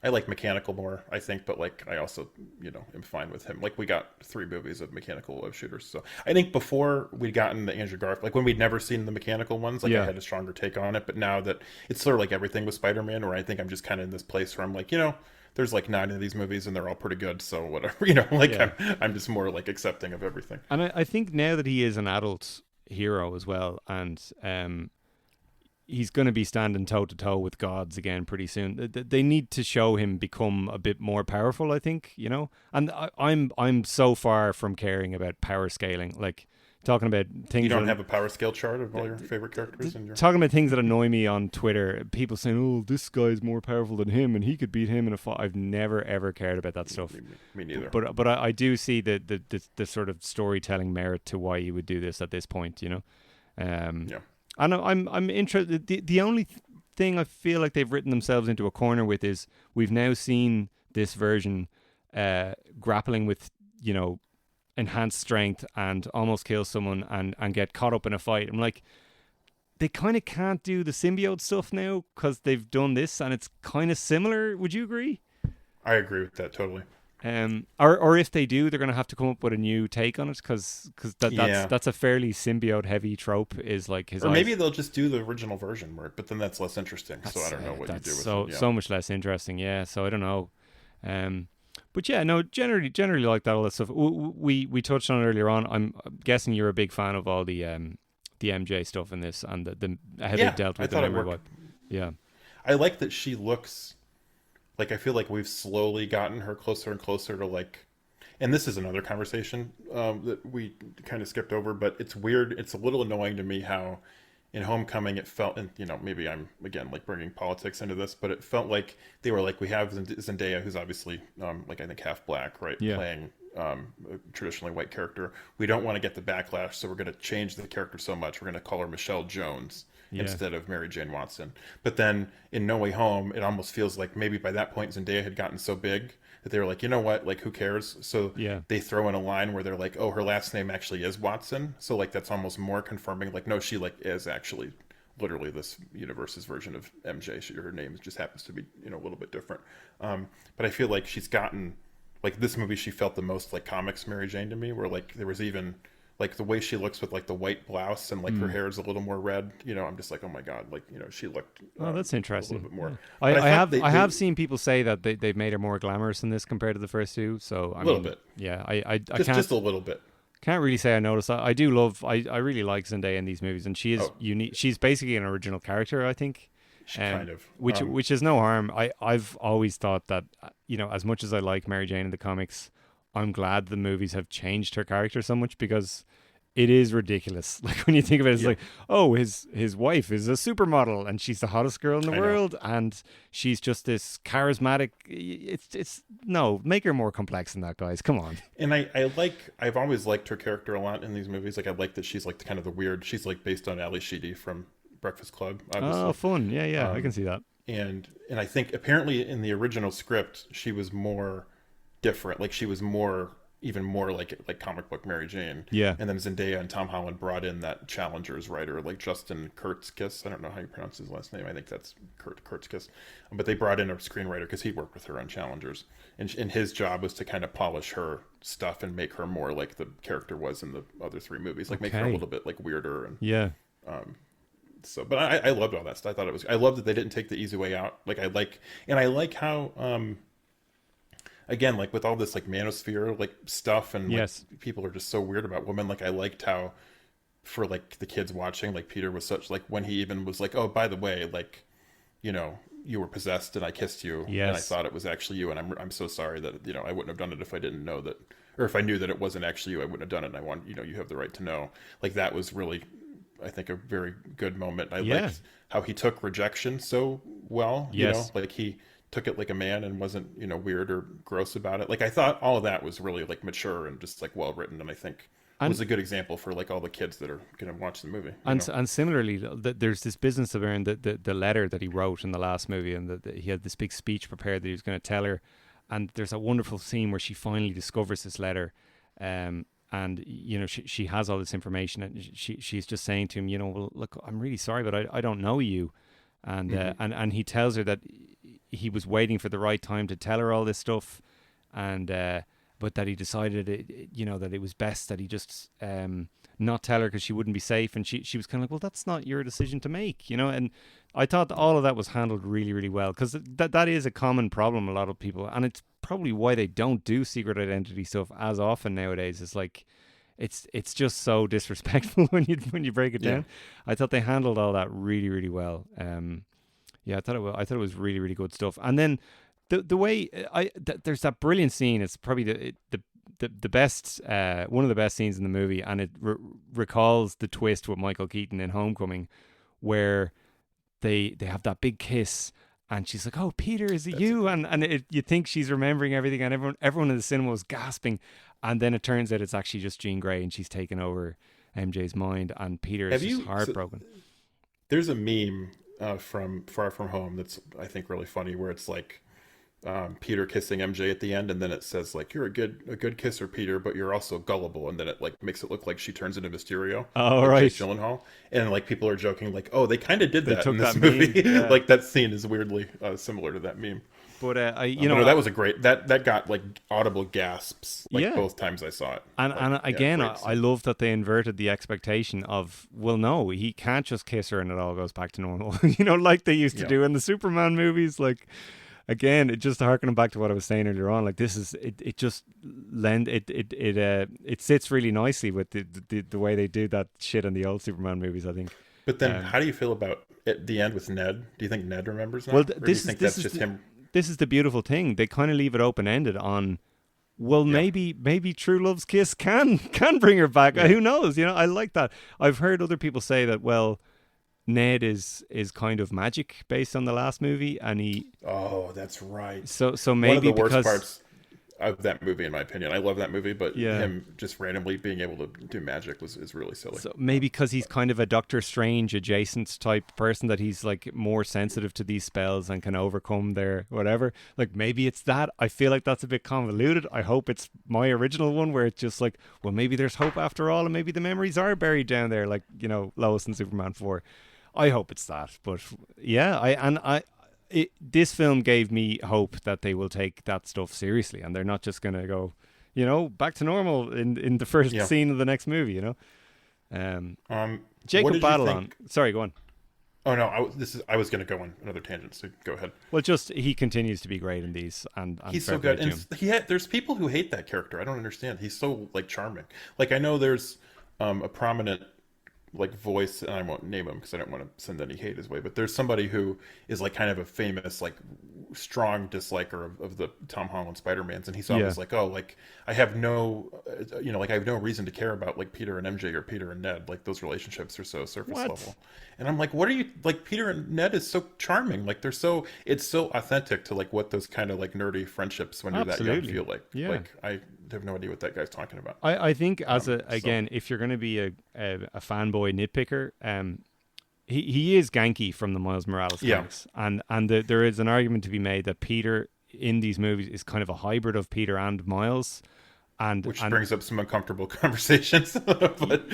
Speaker 2: I like mechanical more, I think, but like I also, am fine with him. Like we got 3 movies of mechanical web shooters. So I think before we'd gotten the Andrew Garfield, like when we'd never seen the mechanical ones, like I
Speaker 1: Yeah.
Speaker 2: had a stronger take on it. But now that it's sort of like everything with Spider-Man, where I think I'm just kind of in this place where I'm like, there's like 9 of these movies and they're all pretty good. So whatever, like
Speaker 1: Yeah.
Speaker 2: I'm just more like accepting of everything.
Speaker 1: And I think now that he is an adult hero as well, and he's going to be standing toe to toe with gods again pretty soon. They need to show him become a bit more powerful, I think, And I'm so far from caring about power scaling, like talking about things.
Speaker 2: You don't have a power scale chart of all your favorite characters in your...
Speaker 1: Talking about things that annoy me on Twitter, people saying, "Oh, this guy's more powerful than him, and he could beat him in a fight." I've never ever cared about that stuff.
Speaker 2: Me neither.
Speaker 1: But I do see the sort of storytelling merit to why you would do this at this point,
Speaker 2: Yeah.
Speaker 1: And I'm interested. The only thing I feel like they've written themselves into a corner with is we've now seen this version grappling with enhanced strength and almost kill someone and get caught up in a fight. I'm like, they kind of can't do the symbiote stuff now because they've done this and it's kind of similar. Would you agree?
Speaker 2: I agree with that totally.
Speaker 1: Or if they do, they're going to have to come up with a new take on it because that's a fairly symbiote heavy trope. Is like his.
Speaker 2: Or maybe they'll just do the original version, but then that's less interesting. So I don't know what you do with it. Yeah.
Speaker 1: So much less interesting. Yeah. So I don't know. But yeah, no, generally like that all that stuff. We touched on it earlier on. I'm guessing you're a big fan of all the MJ stuff in this and the how they dealt with the memory wipe. Yeah.
Speaker 2: I like that she looks. Like, I feel like we've slowly gotten her closer and closer to, like... And this is another conversation that we kind of skipped over, but it's weird. It's a little annoying to me how in Homecoming it felt... And, maybe I'm, again, like, bringing politics into this, but it felt like they were like, we have Zendaya, who's obviously, like, I think half black, right?
Speaker 1: Yeah.
Speaker 2: Playing a traditionally white character. We don't want to get the backlash, so we're going to change the character so much. We're going to call her Michelle Jones. Instead of Mary Jane Watson. But then in No Way Home, it almost feels like maybe by that point Zendaya had gotten so big that they were like, you know what, like who cares? So they throw in a line where they're like, oh, her last name actually is Watson. So like that's almost more confirming, like, no, she like is actually literally this universe's version of MJ. Her name just happens to be, a little bit different. But I feel like she's gotten, like this movie, she felt the most like comics Mary Jane to me, where like there was even... like the way she looks with like the white blouse and like her hair is a little more red, I'm just like, oh my god, like she looked.
Speaker 1: That's interesting.
Speaker 2: A little bit more.
Speaker 1: Yeah. I have seen people say that they've made her more glamorous in this compared to the first two. So
Speaker 2: a little bit.
Speaker 1: Yeah, I
Speaker 2: just,
Speaker 1: can't,
Speaker 2: just a little bit.
Speaker 1: Can't really say I noticed that. I do love. I really like Zendaya in these movies, and she is unique. She's basically an original character, I think.
Speaker 2: Kind of.
Speaker 1: Which is no harm. I've always thought that as much as I like Mary Jane in the comics, I'm glad the movies have changed her character so much because it is ridiculous. Like when you think about it, it's like, oh, his wife is a supermodel and she's the hottest girl in the world and she's just this charismatic. It's no, make her more complex than that, guys. Come on.
Speaker 2: And I've always liked her character a lot in these movies. Like I like that she's like kind of the weird. She's like based on Ali Sheedy from Breakfast Club. Obviously.
Speaker 1: Oh, fun. Yeah, I can see that.
Speaker 2: And I think apparently in the original script she was more different. Like she was even more like comic book Mary Jane.
Speaker 1: Yeah.
Speaker 2: And then Zendaya and Tom Holland brought in that Challengers writer, like Justin Kurtzkiss. I don't know how you pronounce his last name. I think that's Kurtzkiss. But they brought in a screenwriter because he worked with her on Challengers. And his job was to kind of polish her stuff and make her more like the character was in the other 3 movies. Like make her a little bit like weirder. And so, but I loved all that stuff. I loved that they didn't take the easy way out. I like how, again, like with all this like manosphere like stuff and like, people are just so weird about women. Like I liked how for like the kids watching, like Peter was such like when he even was like, oh, by the way, like, you were possessed and I kissed you and I thought it was actually you. And I'm so sorry that, I wouldn't have done it if I didn't know that, or if I knew that it wasn't actually you, I wouldn't have done it. And I want, you have the right to know. Like that was really, I think, a very good moment. I liked how he took rejection so well, like he took it like a man and wasn't, weird or gross about it. Like I thought all of that was really like mature and just like well written. And I think was a good example for like all the kids that are going to watch the movie.
Speaker 1: And similarly, there's this business of Aaron, the letter that he wrote in the last movie, and he had this big speech prepared that he was going to tell her. And there's a wonderful scene where she finally discovers this letter, and she has all this information, and she's just saying to him, well, look, I'm really sorry, but I don't know you, and and he tells her that he was waiting for the right time to tell her all this stuff, and but that he decided that it was best that he just not tell her because she wouldn't be safe, and she was kind of like, well, that's not your decision to make, and I thought all of that was handled really, really well, because that is a common problem a lot of people, and it's probably why they don't do secret identity stuff as often nowadays. It's like it's just so disrespectful when you break it down. I thought they handled all that really, really well. I thought it was really, really good stuff. And then the way there's that brilliant scene. It's probably the best one of the best scenes in the movie, and it recalls the twist with Michael Keaton in Homecoming, where they have that big kiss, and she's like, "Oh, Peter, is it you?" And you think she's remembering everything, and everyone in the cinema was gasping, and then it turns out it's actually just Jean Grey, and she's taken over MJ's mind, and Peter is just heartbroken.
Speaker 2: There's a meme from Far From Home that's, I think, really funny, where it's like Peter kissing MJ at the end, and then it says like, "You're a good kisser, Peter, but you're also gullible," and then it like makes it look like she turns into Mysterio.
Speaker 1: Oh,
Speaker 2: like
Speaker 1: right.
Speaker 2: Jake Gyllenhaal, and like people are joking like, "Oh, they kind of did that in this movie." Yeah. Like that scene is weirdly similar to that meme.
Speaker 1: But
Speaker 2: that was a great that got like audible gasps both times I saw it.
Speaker 1: And again, I love that they inverted the expectation of, well, no, he can't just kiss her and it all goes back to normal. Like they used to do in the Superman movies. Like, again, it just harkening back to what I was saying earlier on. Like, this is it just it sits really nicely with the way they do that shit in the old Superman movies, I think.
Speaker 2: But then, how do you feel about at the end with Ned? Do you think Ned remembers that?
Speaker 1: Well,
Speaker 2: or do you think that's just him?
Speaker 1: This is the beautiful thing. They kind of leave it open-ended on, well, maybe true love's kiss can bring her back. Who knows? I like that. I've heard other people say that, well, Ned is kind of magic based on the last movie, and he...
Speaker 2: Oh, that's right.
Speaker 1: So maybe
Speaker 2: one of the worst parts of that movie, in my opinion. I love that movie, but him just randomly being able to do magic is really silly.
Speaker 1: So maybe because he's kind of a Doctor Strange adjacent type person, that he's like more sensitive to these spells and can overcome their whatever. Like, maybe it's that. I feel like that's a bit convoluted. I hope it's my original one, where it's just like, well, maybe there's hope after all, and maybe the memories are buried down there, like, Lois and Superman 4. I hope it's that. But yeah, this film gave me hope that they will take that stuff seriously, and they're not just going to go, back to normal in the first scene of the next movie. Jacob Batalon. Sorry, go on.
Speaker 2: Oh no, I was going to go on another tangent. So go ahead.
Speaker 1: Well, just he continues to be great in these, and
Speaker 2: he's so good. And there's people who hate that character. I don't understand. He's so like charming. Like, I know there's a prominent like voice, and I won't name him because I don't want to send any hate his way, but there's somebody who is like kind of a famous like strong disliker of the Tom Holland Spider-Mans, and he's always like, oh, like I have no like I have no reason to care about like Peter and MJ or Peter and Ned, like those relationships are so surface level. And I'm like, what are you, like, Peter and Ned is so charming, like it's so authentic to like what those kind of like nerdy friendships when you're that young feel like. Like, I have no idea what that guy's talking about.
Speaker 1: I think again, if you're going to be a fanboy nitpicker, he is Genki from the Miles Morales comics, and there is an argument to be made that Peter in these movies is kind of a hybrid of Peter and Miles, which
Speaker 2: brings up some uncomfortable conversations. But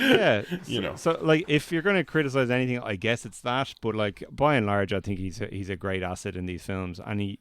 Speaker 1: so like, if you're going to criticize anything, I guess it's that. But like, by and large, I think he's a great asset in these films, and he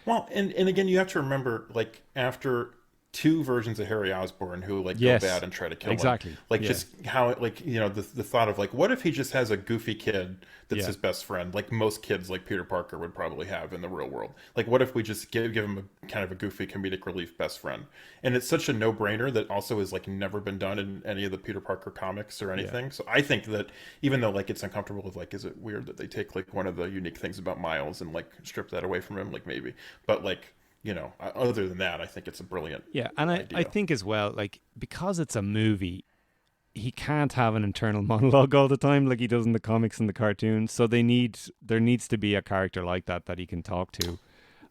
Speaker 2: well, and again, you have to remember, like, after two versions of Harry Osborn who like go bad and try to kill him. Like, just how, like, the thought of like, what if he just has a goofy kid that's his best friend, like most kids like Peter Parker would probably have in the real world. Like, what if we just give him a kind of a goofy comedic relief best friend? And it's such a no-brainer that also is like never been done in any of the Peter Parker comics or anything. So I think that even though like it's uncomfortable with like, is it weird that they take like one of the unique things about Miles and like strip that away from him? Like, maybe, but like, other than that, I think it's a brilliant idea.
Speaker 1: I think as well, like, because it's a movie, he can't have an internal monologue all the time like he does in the comics and the cartoons. So there needs to be a character like that he can talk to.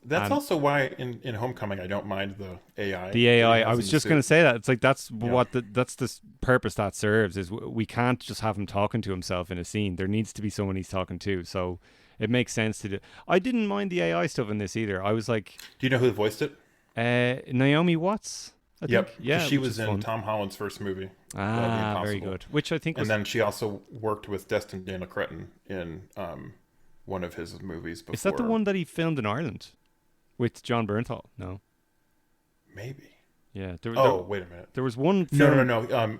Speaker 2: That's
Speaker 1: And
Speaker 2: also why in Homecoming I don't mind the AI.
Speaker 1: the
Speaker 2: that he
Speaker 1: AI,
Speaker 2: has
Speaker 1: I
Speaker 2: in
Speaker 1: was
Speaker 2: the
Speaker 1: just
Speaker 2: suit.
Speaker 1: going to say that. It's like that's
Speaker 2: Yeah.
Speaker 1: that's the purpose that serves is we can't just have him talking to himself in a scene. There needs to be someone he's talking to. So it makes sense to do. I didn't mind the AI stuff in this either. I was like,
Speaker 2: Do you know who voiced it?
Speaker 1: Naomi Watts, I think.
Speaker 2: Yep, because
Speaker 1: Yeah,
Speaker 2: she
Speaker 1: which
Speaker 2: was
Speaker 1: is
Speaker 2: in
Speaker 1: fun.
Speaker 2: Tom Holland's first movie, The
Speaker 1: Ah, very
Speaker 2: Impossible,
Speaker 1: good. Which I think
Speaker 2: and
Speaker 1: was.
Speaker 2: then she also worked with Destin Daniel Crettin in one of his movies
Speaker 1: Is that the
Speaker 2: before.
Speaker 1: one that he filmed in Ireland with John Bernthal? No.
Speaker 2: Maybe.
Speaker 1: Yeah,
Speaker 2: Oh, wait a minute.
Speaker 1: there was one
Speaker 2: No, no,
Speaker 1: film.
Speaker 2: no, no.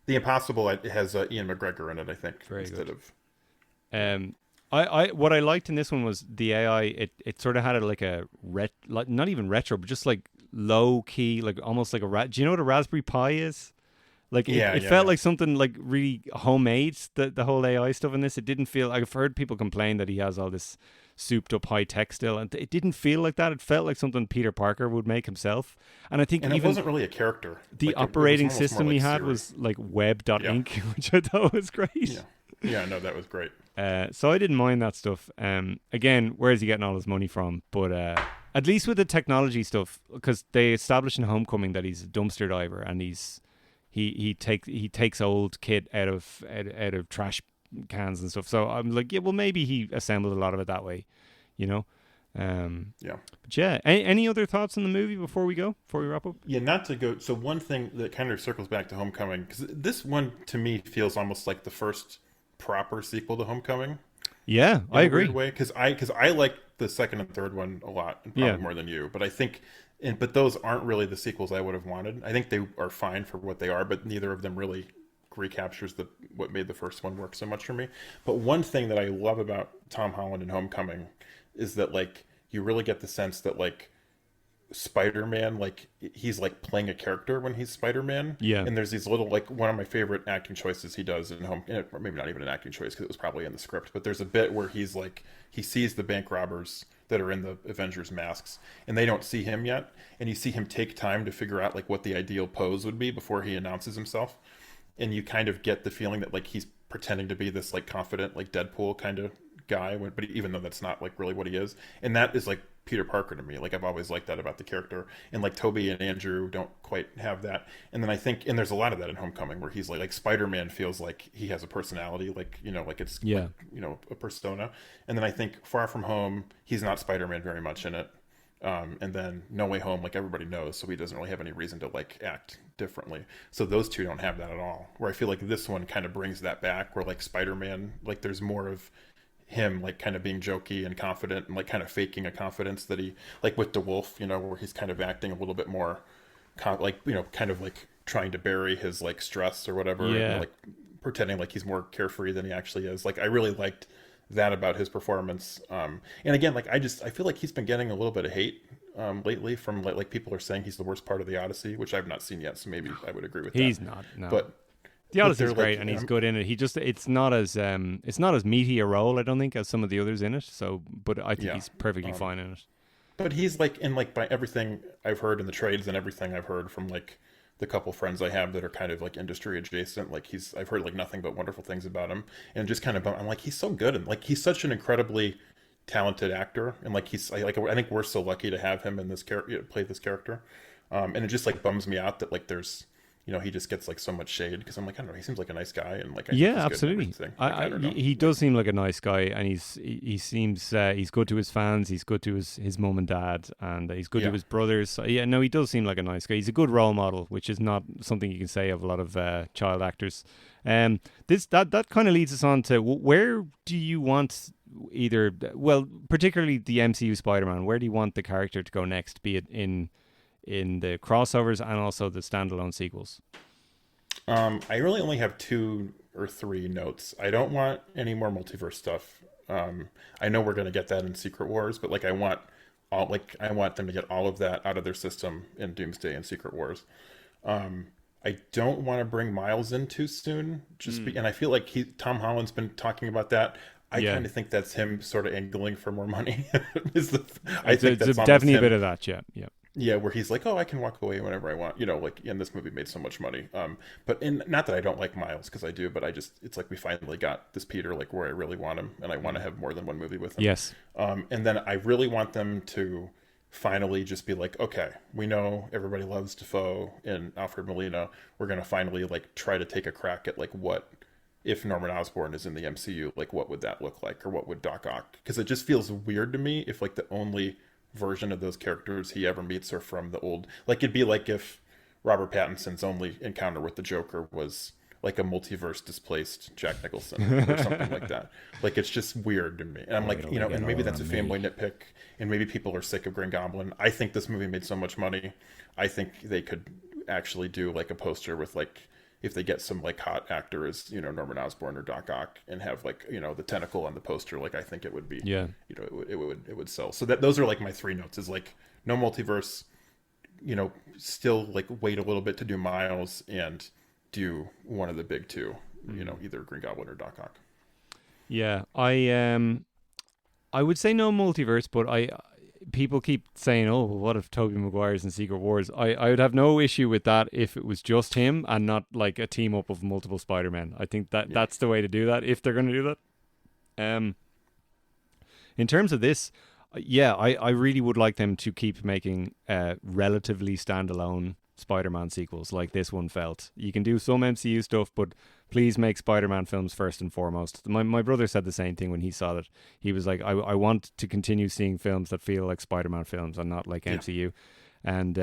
Speaker 2: The Impossible it has Ian McGregor in it, I think,
Speaker 1: Very
Speaker 2: instead
Speaker 1: good.
Speaker 2: of.
Speaker 1: Um, I what I liked in this one was the AI. It sort of had like like not even retro, but just like low key, like almost like do you know what a Raspberry Pi is? Like
Speaker 2: Yeah,
Speaker 1: it
Speaker 2: yeah,
Speaker 1: felt
Speaker 2: yeah.
Speaker 1: like something like really homemade. The whole AI stuff in this, it didn't feel. I've heard people complain that he has all this souped up high tech still, and it didn't feel like that. It felt like something Peter Parker would make himself. And I think
Speaker 2: And it
Speaker 1: even
Speaker 2: wasn't really a character.
Speaker 1: the
Speaker 2: Like it was
Speaker 1: operating
Speaker 2: almost more
Speaker 1: system
Speaker 2: like
Speaker 1: he had
Speaker 2: Siri.
Speaker 1: was like
Speaker 2: Yeah,
Speaker 1: web.inc, which I thought was
Speaker 2: yeah,
Speaker 1: great.
Speaker 2: yeah. No, that was great.
Speaker 1: So I didn't mind that stuff. Again, where is he getting all his money from? But at least with the technology stuff, because they established in Homecoming that he's a dumpster diver and he takes old kit out of trash cans and stuff. So I'm like, yeah, well maybe he assembled a lot of it that way, you know.
Speaker 2: Yeah.
Speaker 1: But yeah, any other thoughts on the movie before we wrap up?
Speaker 2: Yeah, not to go. So one thing that kind of circles back to Homecoming, because this one to me feels almost like the first proper sequel to Homecoming
Speaker 1: Yeah,
Speaker 2: in
Speaker 1: I
Speaker 2: a weird
Speaker 1: agree.
Speaker 2: way. Because I like the second and third one a lot, and
Speaker 1: Yeah,
Speaker 2: probably more than you. But I think, but those aren't really the sequels I would have wanted. I think they are fine for what they are, but neither of them really recaptures the what made the first one work so much for me. But one thing that I love about Tom Holland and Homecoming is that like you really get the sense that like Spider-Man, like he's like playing a character when he's Spider-Man.
Speaker 1: yeah,
Speaker 2: And there's these little like one of my favorite acting choices he does in Home, or maybe not even an acting choice because it was probably in the script, but there's a bit where he's like he sees the bank robbers that are in the Avengers masks and they don't see him yet, and you see him take time to figure out like what the ideal pose would be before he announces himself, and you kind of get the feeling that like he's pretending to be this like confident like Deadpool kind of guy, but even though that's not like really what he is, and that is like Peter Parker to me. Like I've always liked that about the character, and like Toby and Andrew don't quite have that. And then I think, and there's a lot of that in Homecoming where he's like Spider-Man feels like he has a personality, like like it's like
Speaker 1: yeah.
Speaker 2: a persona. And then I think Far From Home, he's not Spider-Man very much in it. And then No Way Home, like everybody knows, so he doesn't really have any reason to like act differently. So those two don't have that at all. Where I feel like this one kind of brings that back, where like Spider-Man, like there's more of him like kind of being jokey and confident and like kind of faking a confidence that he like with DeWolf, where he's kind of acting a little bit more like kind of like trying to bury his like stress or whatever, and
Speaker 1: Yeah.
Speaker 2: like pretending like he's more carefree than he actually is. Like I really liked that about his performance. And again, like I feel like he's been getting a little bit of hate lately from like people are saying he's the worst part of the Odyssey, which I've not seen yet, so maybe I would agree with that.
Speaker 1: He's not. No.
Speaker 2: But
Speaker 1: The
Speaker 2: but
Speaker 1: Odyssey's
Speaker 2: they're
Speaker 1: great
Speaker 2: like
Speaker 1: and he's good in it. He just it's not as meaty a role, I don't think, as some of the others in it. So but I think
Speaker 2: yeah.
Speaker 1: he's perfectly
Speaker 2: Um,
Speaker 1: fine in it.
Speaker 2: But he's like in like by everything I've heard in the trades and everything I've heard from like the couple friends I have that are kind of like industry adjacent, like I've heard like nothing but wonderful things about him, and just kind of I'm like he's so good, and like he's such an incredibly talented actor, and like I think we're so lucky to have him in this character play this character, and it just like bums me out that like there's he just gets like so much shade because I'm like I don't know, he seems like a nice guy, and like I think
Speaker 1: Yeah,
Speaker 2: he's good and
Speaker 1: absolutely.
Speaker 2: everything. Like, I don't know.
Speaker 1: He does seem like a nice guy, and he seems he's good to his fans. He's good to his mum and dad, and he's good to
Speaker 2: Yeah.
Speaker 1: his brothers. So, yeah, no, he does seem like a nice guy. He's a good role model, which is not something you can say of a lot of child actors. That kind of leads us on to where do you want particularly the MCU Spider-Man? Where do you want the character to go next? Be it in the crossovers and also the standalone sequels.
Speaker 2: I really only have 2 or 3 notes. I don't want any more multiverse stuff. I know we're gonna get that in Secret Wars, but like I want them to get all of that out of their system in Doomsday and Secret Wars. I don't want to bring Miles in too soon, and I feel like Tom Holland's been talking about that. I
Speaker 1: Yeah,
Speaker 2: kind of think that's him sort of angling for more money. I think
Speaker 1: it's
Speaker 2: that's almost
Speaker 1: definitely a
Speaker 2: him.
Speaker 1: bit of that. Yeah, yeah.
Speaker 2: Yeah, where he's like, "Oh, I can walk away whenever I want." Like, and this movie made so much money. But not that I don't like Miles because I do, but it's like we finally got this Peter like where I really want him, and I want to have more than one movie with him.
Speaker 1: Yes.
Speaker 2: And then I really want them to finally just be like, okay, we know everybody loves Defoe and Alfred Molina. We're gonna finally like try to take a crack at like what if Norman Osborn is in the MCU, like what would that look like, or what would Doc Ock? Because it just feels weird to me if like the only version of those characters he ever meets are from the old. Like it'd be like if Robert Pattinson's only encounter with the Joker was like a multiverse displaced Jack Nicholson or something like that. Like it's just weird to me. And I'm like, and maybe that's a fanboy nitpick, and maybe people are sick of Green Goblin. I think this movie made so much money. I think they could actually do like a poster with like, if they get some like hot actor as Norman Osborn or Doc Ock and have like the tentacle on the poster, like I think it would be it would sell. So those are like my three notes: is like no multiverse, still like wait a little bit to do Miles, and do one of the big two, either Green Goblin or Doc Ock.
Speaker 1: Yeah, I would say no multiverse, but people keep saying, oh, well, what if Tobey Maguire's in Secret Wars? I would have no issue with that if it was just him and not like a team up of multiple Spider-Men. I think that's the way to do that if they're going to do that. In terms of this, I really would like them to keep making relatively standalone Spider-Man sequels like this one felt. You can do some MCU stuff, but please make Spider-Man films first and foremost. My brother said the same thing when he saw it. He was like, I want to continue seeing films that feel like Spider-Man films and not like MCU. And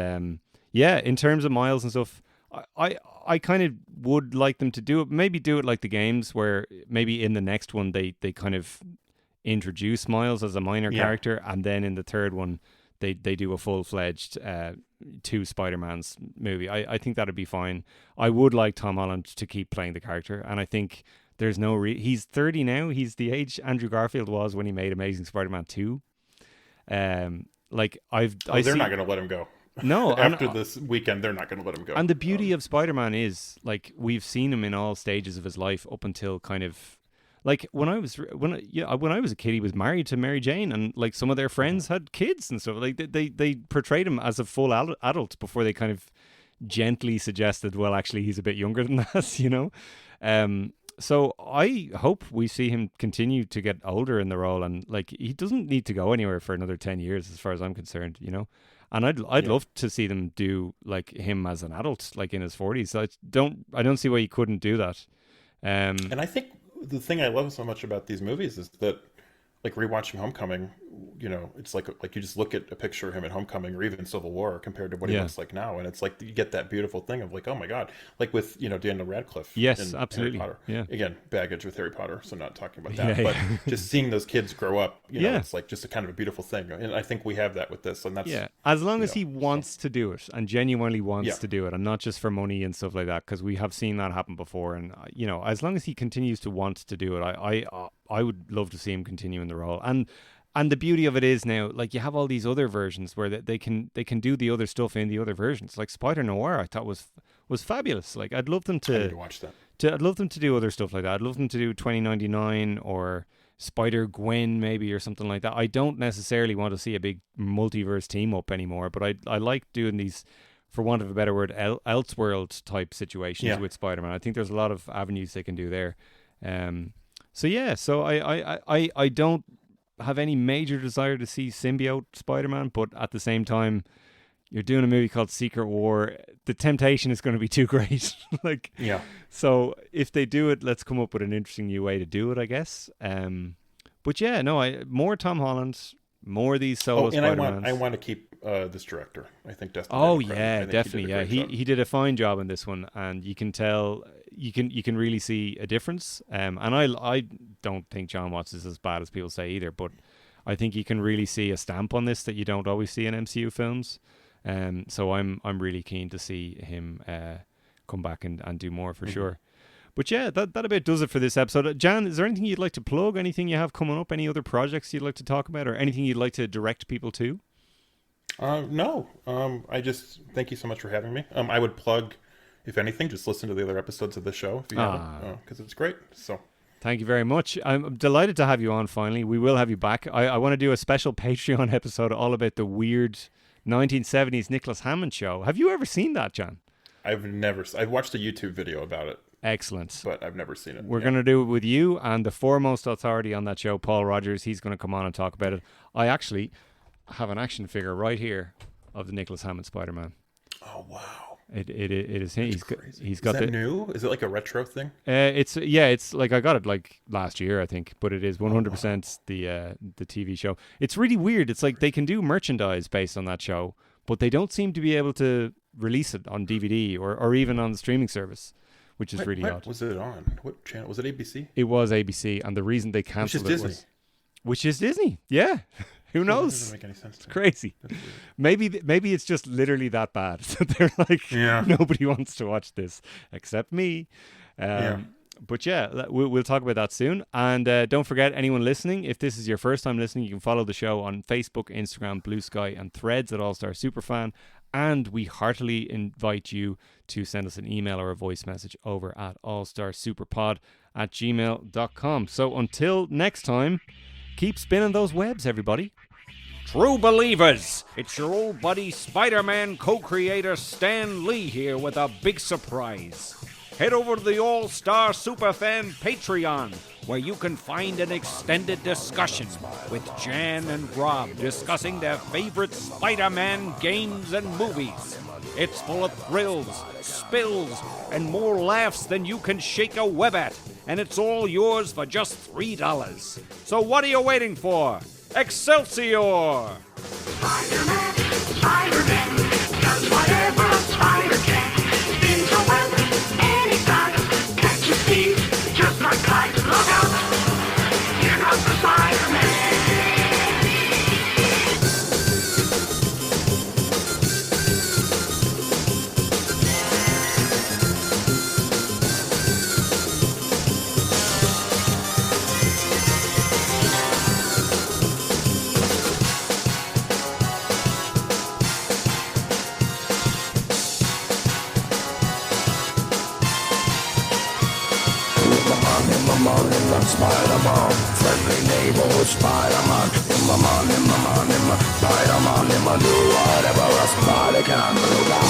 Speaker 1: in terms of Miles and stuff, I kind of would like them to do it, maybe do it like the games, where maybe in the next one they kind of introduce Miles as a minor character, and then in the third one they do a full-fledged two Spider-Mans movie. I think that'd be fine. I would like Tom Holland to keep playing the character, and I think there's no he's 30 now. He's the age Andrew Garfield was when he made Amazing Spider-Man 2. They're not
Speaker 2: going to let him go.
Speaker 1: No,
Speaker 2: after this weekend, they're not going to let him go.
Speaker 1: And the beauty of Spider-Man is like we've seen him in all stages of his life up until kind of like when I was a kid, he was married to Mary Jane, and like some of their friends had kids and stuff. Like they portrayed him as a full adult before they kind of gently suggested, well, actually, he's a bit younger than that, So I hope we see him continue to get older in the role, and like he doesn't need to go anywhere for another 10 years, as far as I'm concerned, And I'd love to see them do like him as an adult, like in his 40s. I don't see why you couldn't do that.
Speaker 2: And I think the thing I love so much about these movies is that, like rewatching Homecoming, it's like you just look at a picture of him in Homecoming or even Civil War compared to what he looks like now, and it's like you get that beautiful thing of like, oh my god, like with Daniel Radcliffe.
Speaker 1: Yes,
Speaker 2: in
Speaker 1: absolutely.
Speaker 2: Harry Potter.
Speaker 1: Yeah.
Speaker 2: Again, baggage with Harry Potter, so not talking about that, but just seeing those kids grow up, it's like just a kind of a beautiful thing, and I think we have that with this, and that's
Speaker 1: as long as he wants to do it and genuinely wants to do it, and not just for money and stuff like that, because we have seen that happen before, and as long as he continues to want to do it, I would love to see him continue in the role. And the beauty of it is now, like you have all these other versions where they can do the other stuff in the other versions. Like Spider Noir, I thought was fabulous. Like I'd love them to
Speaker 2: I need to watch that.
Speaker 1: I'd love them to do other stuff like that. I'd love them to do 2099 or Spider Gwen maybe, or something like that. I don't necessarily want to see a big multiverse team up anymore, but I like doing these, for want of a better word, Elseworld type situations with Spider-Man. I think there's a lot of avenues they can do there. So I don't have any major desire to see symbiote Spider-Man, but at the same time, you're doing a movie called Secret War. The temptation is going to be too great. So if they do it, let's come up with an interesting new way to do it, I guess. More Tom Holland, more of these solo Spider-Mans.
Speaker 2: I want to keep this director. I think Destin.
Speaker 1: Definitely. He did a fine job in this one, and you can tell. You can really see a difference, and I don't think John Watts is as bad as people say either, but I think you can really see a stamp on this that you don't always see in MCU films, so I'm really keen to see him come back and do more for sure. But that about does it for this episode. Jan, is there anything you'd like to plug? Anything you have coming up? Any other projects you'd like to talk about, or anything you'd like to direct people to?
Speaker 2: No. I just thank you so much for having me. I would plug, if anything, just listen to the other episodes of the show if you haven't, because it's great. So
Speaker 1: thank you very much. I'm delighted to have you on finally. We will have you back. I want to do a special Patreon episode all about the weird 1970s Nicholas Hammond show. Have you ever seen that, Jan?
Speaker 2: I've watched a YouTube video about it.
Speaker 1: Excellent.
Speaker 2: But I've never seen it.
Speaker 1: We're going to do it with you and the foremost authority on that show, Paul Rogers. He's going to come on and talk about it. have an action figure right here of the Nicholas Hammond Spider-Man.
Speaker 2: Oh wow!
Speaker 1: It is him. He's got
Speaker 2: is that new? Is it like a retro thing?
Speaker 1: It's like I got it like last year, I think, but it is 100% the TV show. It's really weird. It's like they can do merchandise based on that show, but they don't seem to be able to release it on DVD or even on the streaming service, which is really odd.
Speaker 2: What was it on? What channel? Was it ABC?
Speaker 1: It was ABC, and the reason they cancelled which is Disney. Yeah. Who knows? It doesn't make any sense. It's crazy. Maybe it's just literally that bad that they're like, nobody wants to watch this except me. But yeah, we'll talk about that soon. And don't forget, anyone listening, if this is your first time listening, you can follow the show on Facebook, Instagram, Blue Sky, and Threads at All Star Superfan. And we heartily invite you to send us an email or a voice message over at allstarsuperpod@gmail.com. So until next time, keep spinning those webs, everybody.
Speaker 3: True believers, it's your old buddy Spider-Man co-creator Stan Lee here with a big surprise. Head over to the All-Star Superfan Patreon, where you can find an extended discussion with Jan and Rob discussing their favorite Spider-Man games and movies. It's full of thrills, spills, and more laughs than you can shake a web at, and it's all yours for just $3. So what are you waiting for? Excelsior!
Speaker 4: Spider-Man, Spider-Man, does whatever a spider can. Spins a web anytime, catches thieves just like kites. Look out, here comes the Spider-Man.
Speaker 5: Spider-Man, friendly neighborhood Spider-Man. In my Spider-Man, do whatever a spider can do now.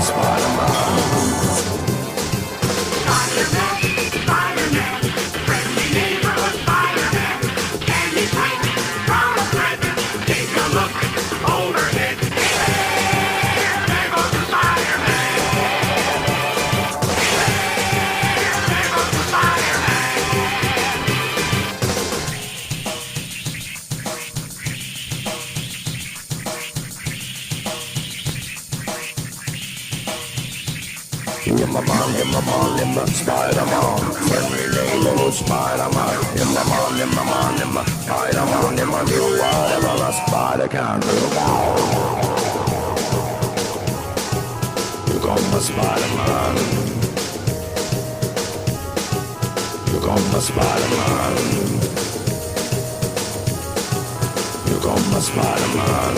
Speaker 5: Spider-Man, Spider-Man, friendly neighborhood Spider-Man. Can you swing from a thread? Take a look overhead. There goes the Spider-Man. There goes the Spider-Man. Spider-Man, friendly neighborhood Spider-Man. Spider-Man, do whatever a spider can do now. You come my Spider-Man. You come my Spider-Man. You come my Spider-Man.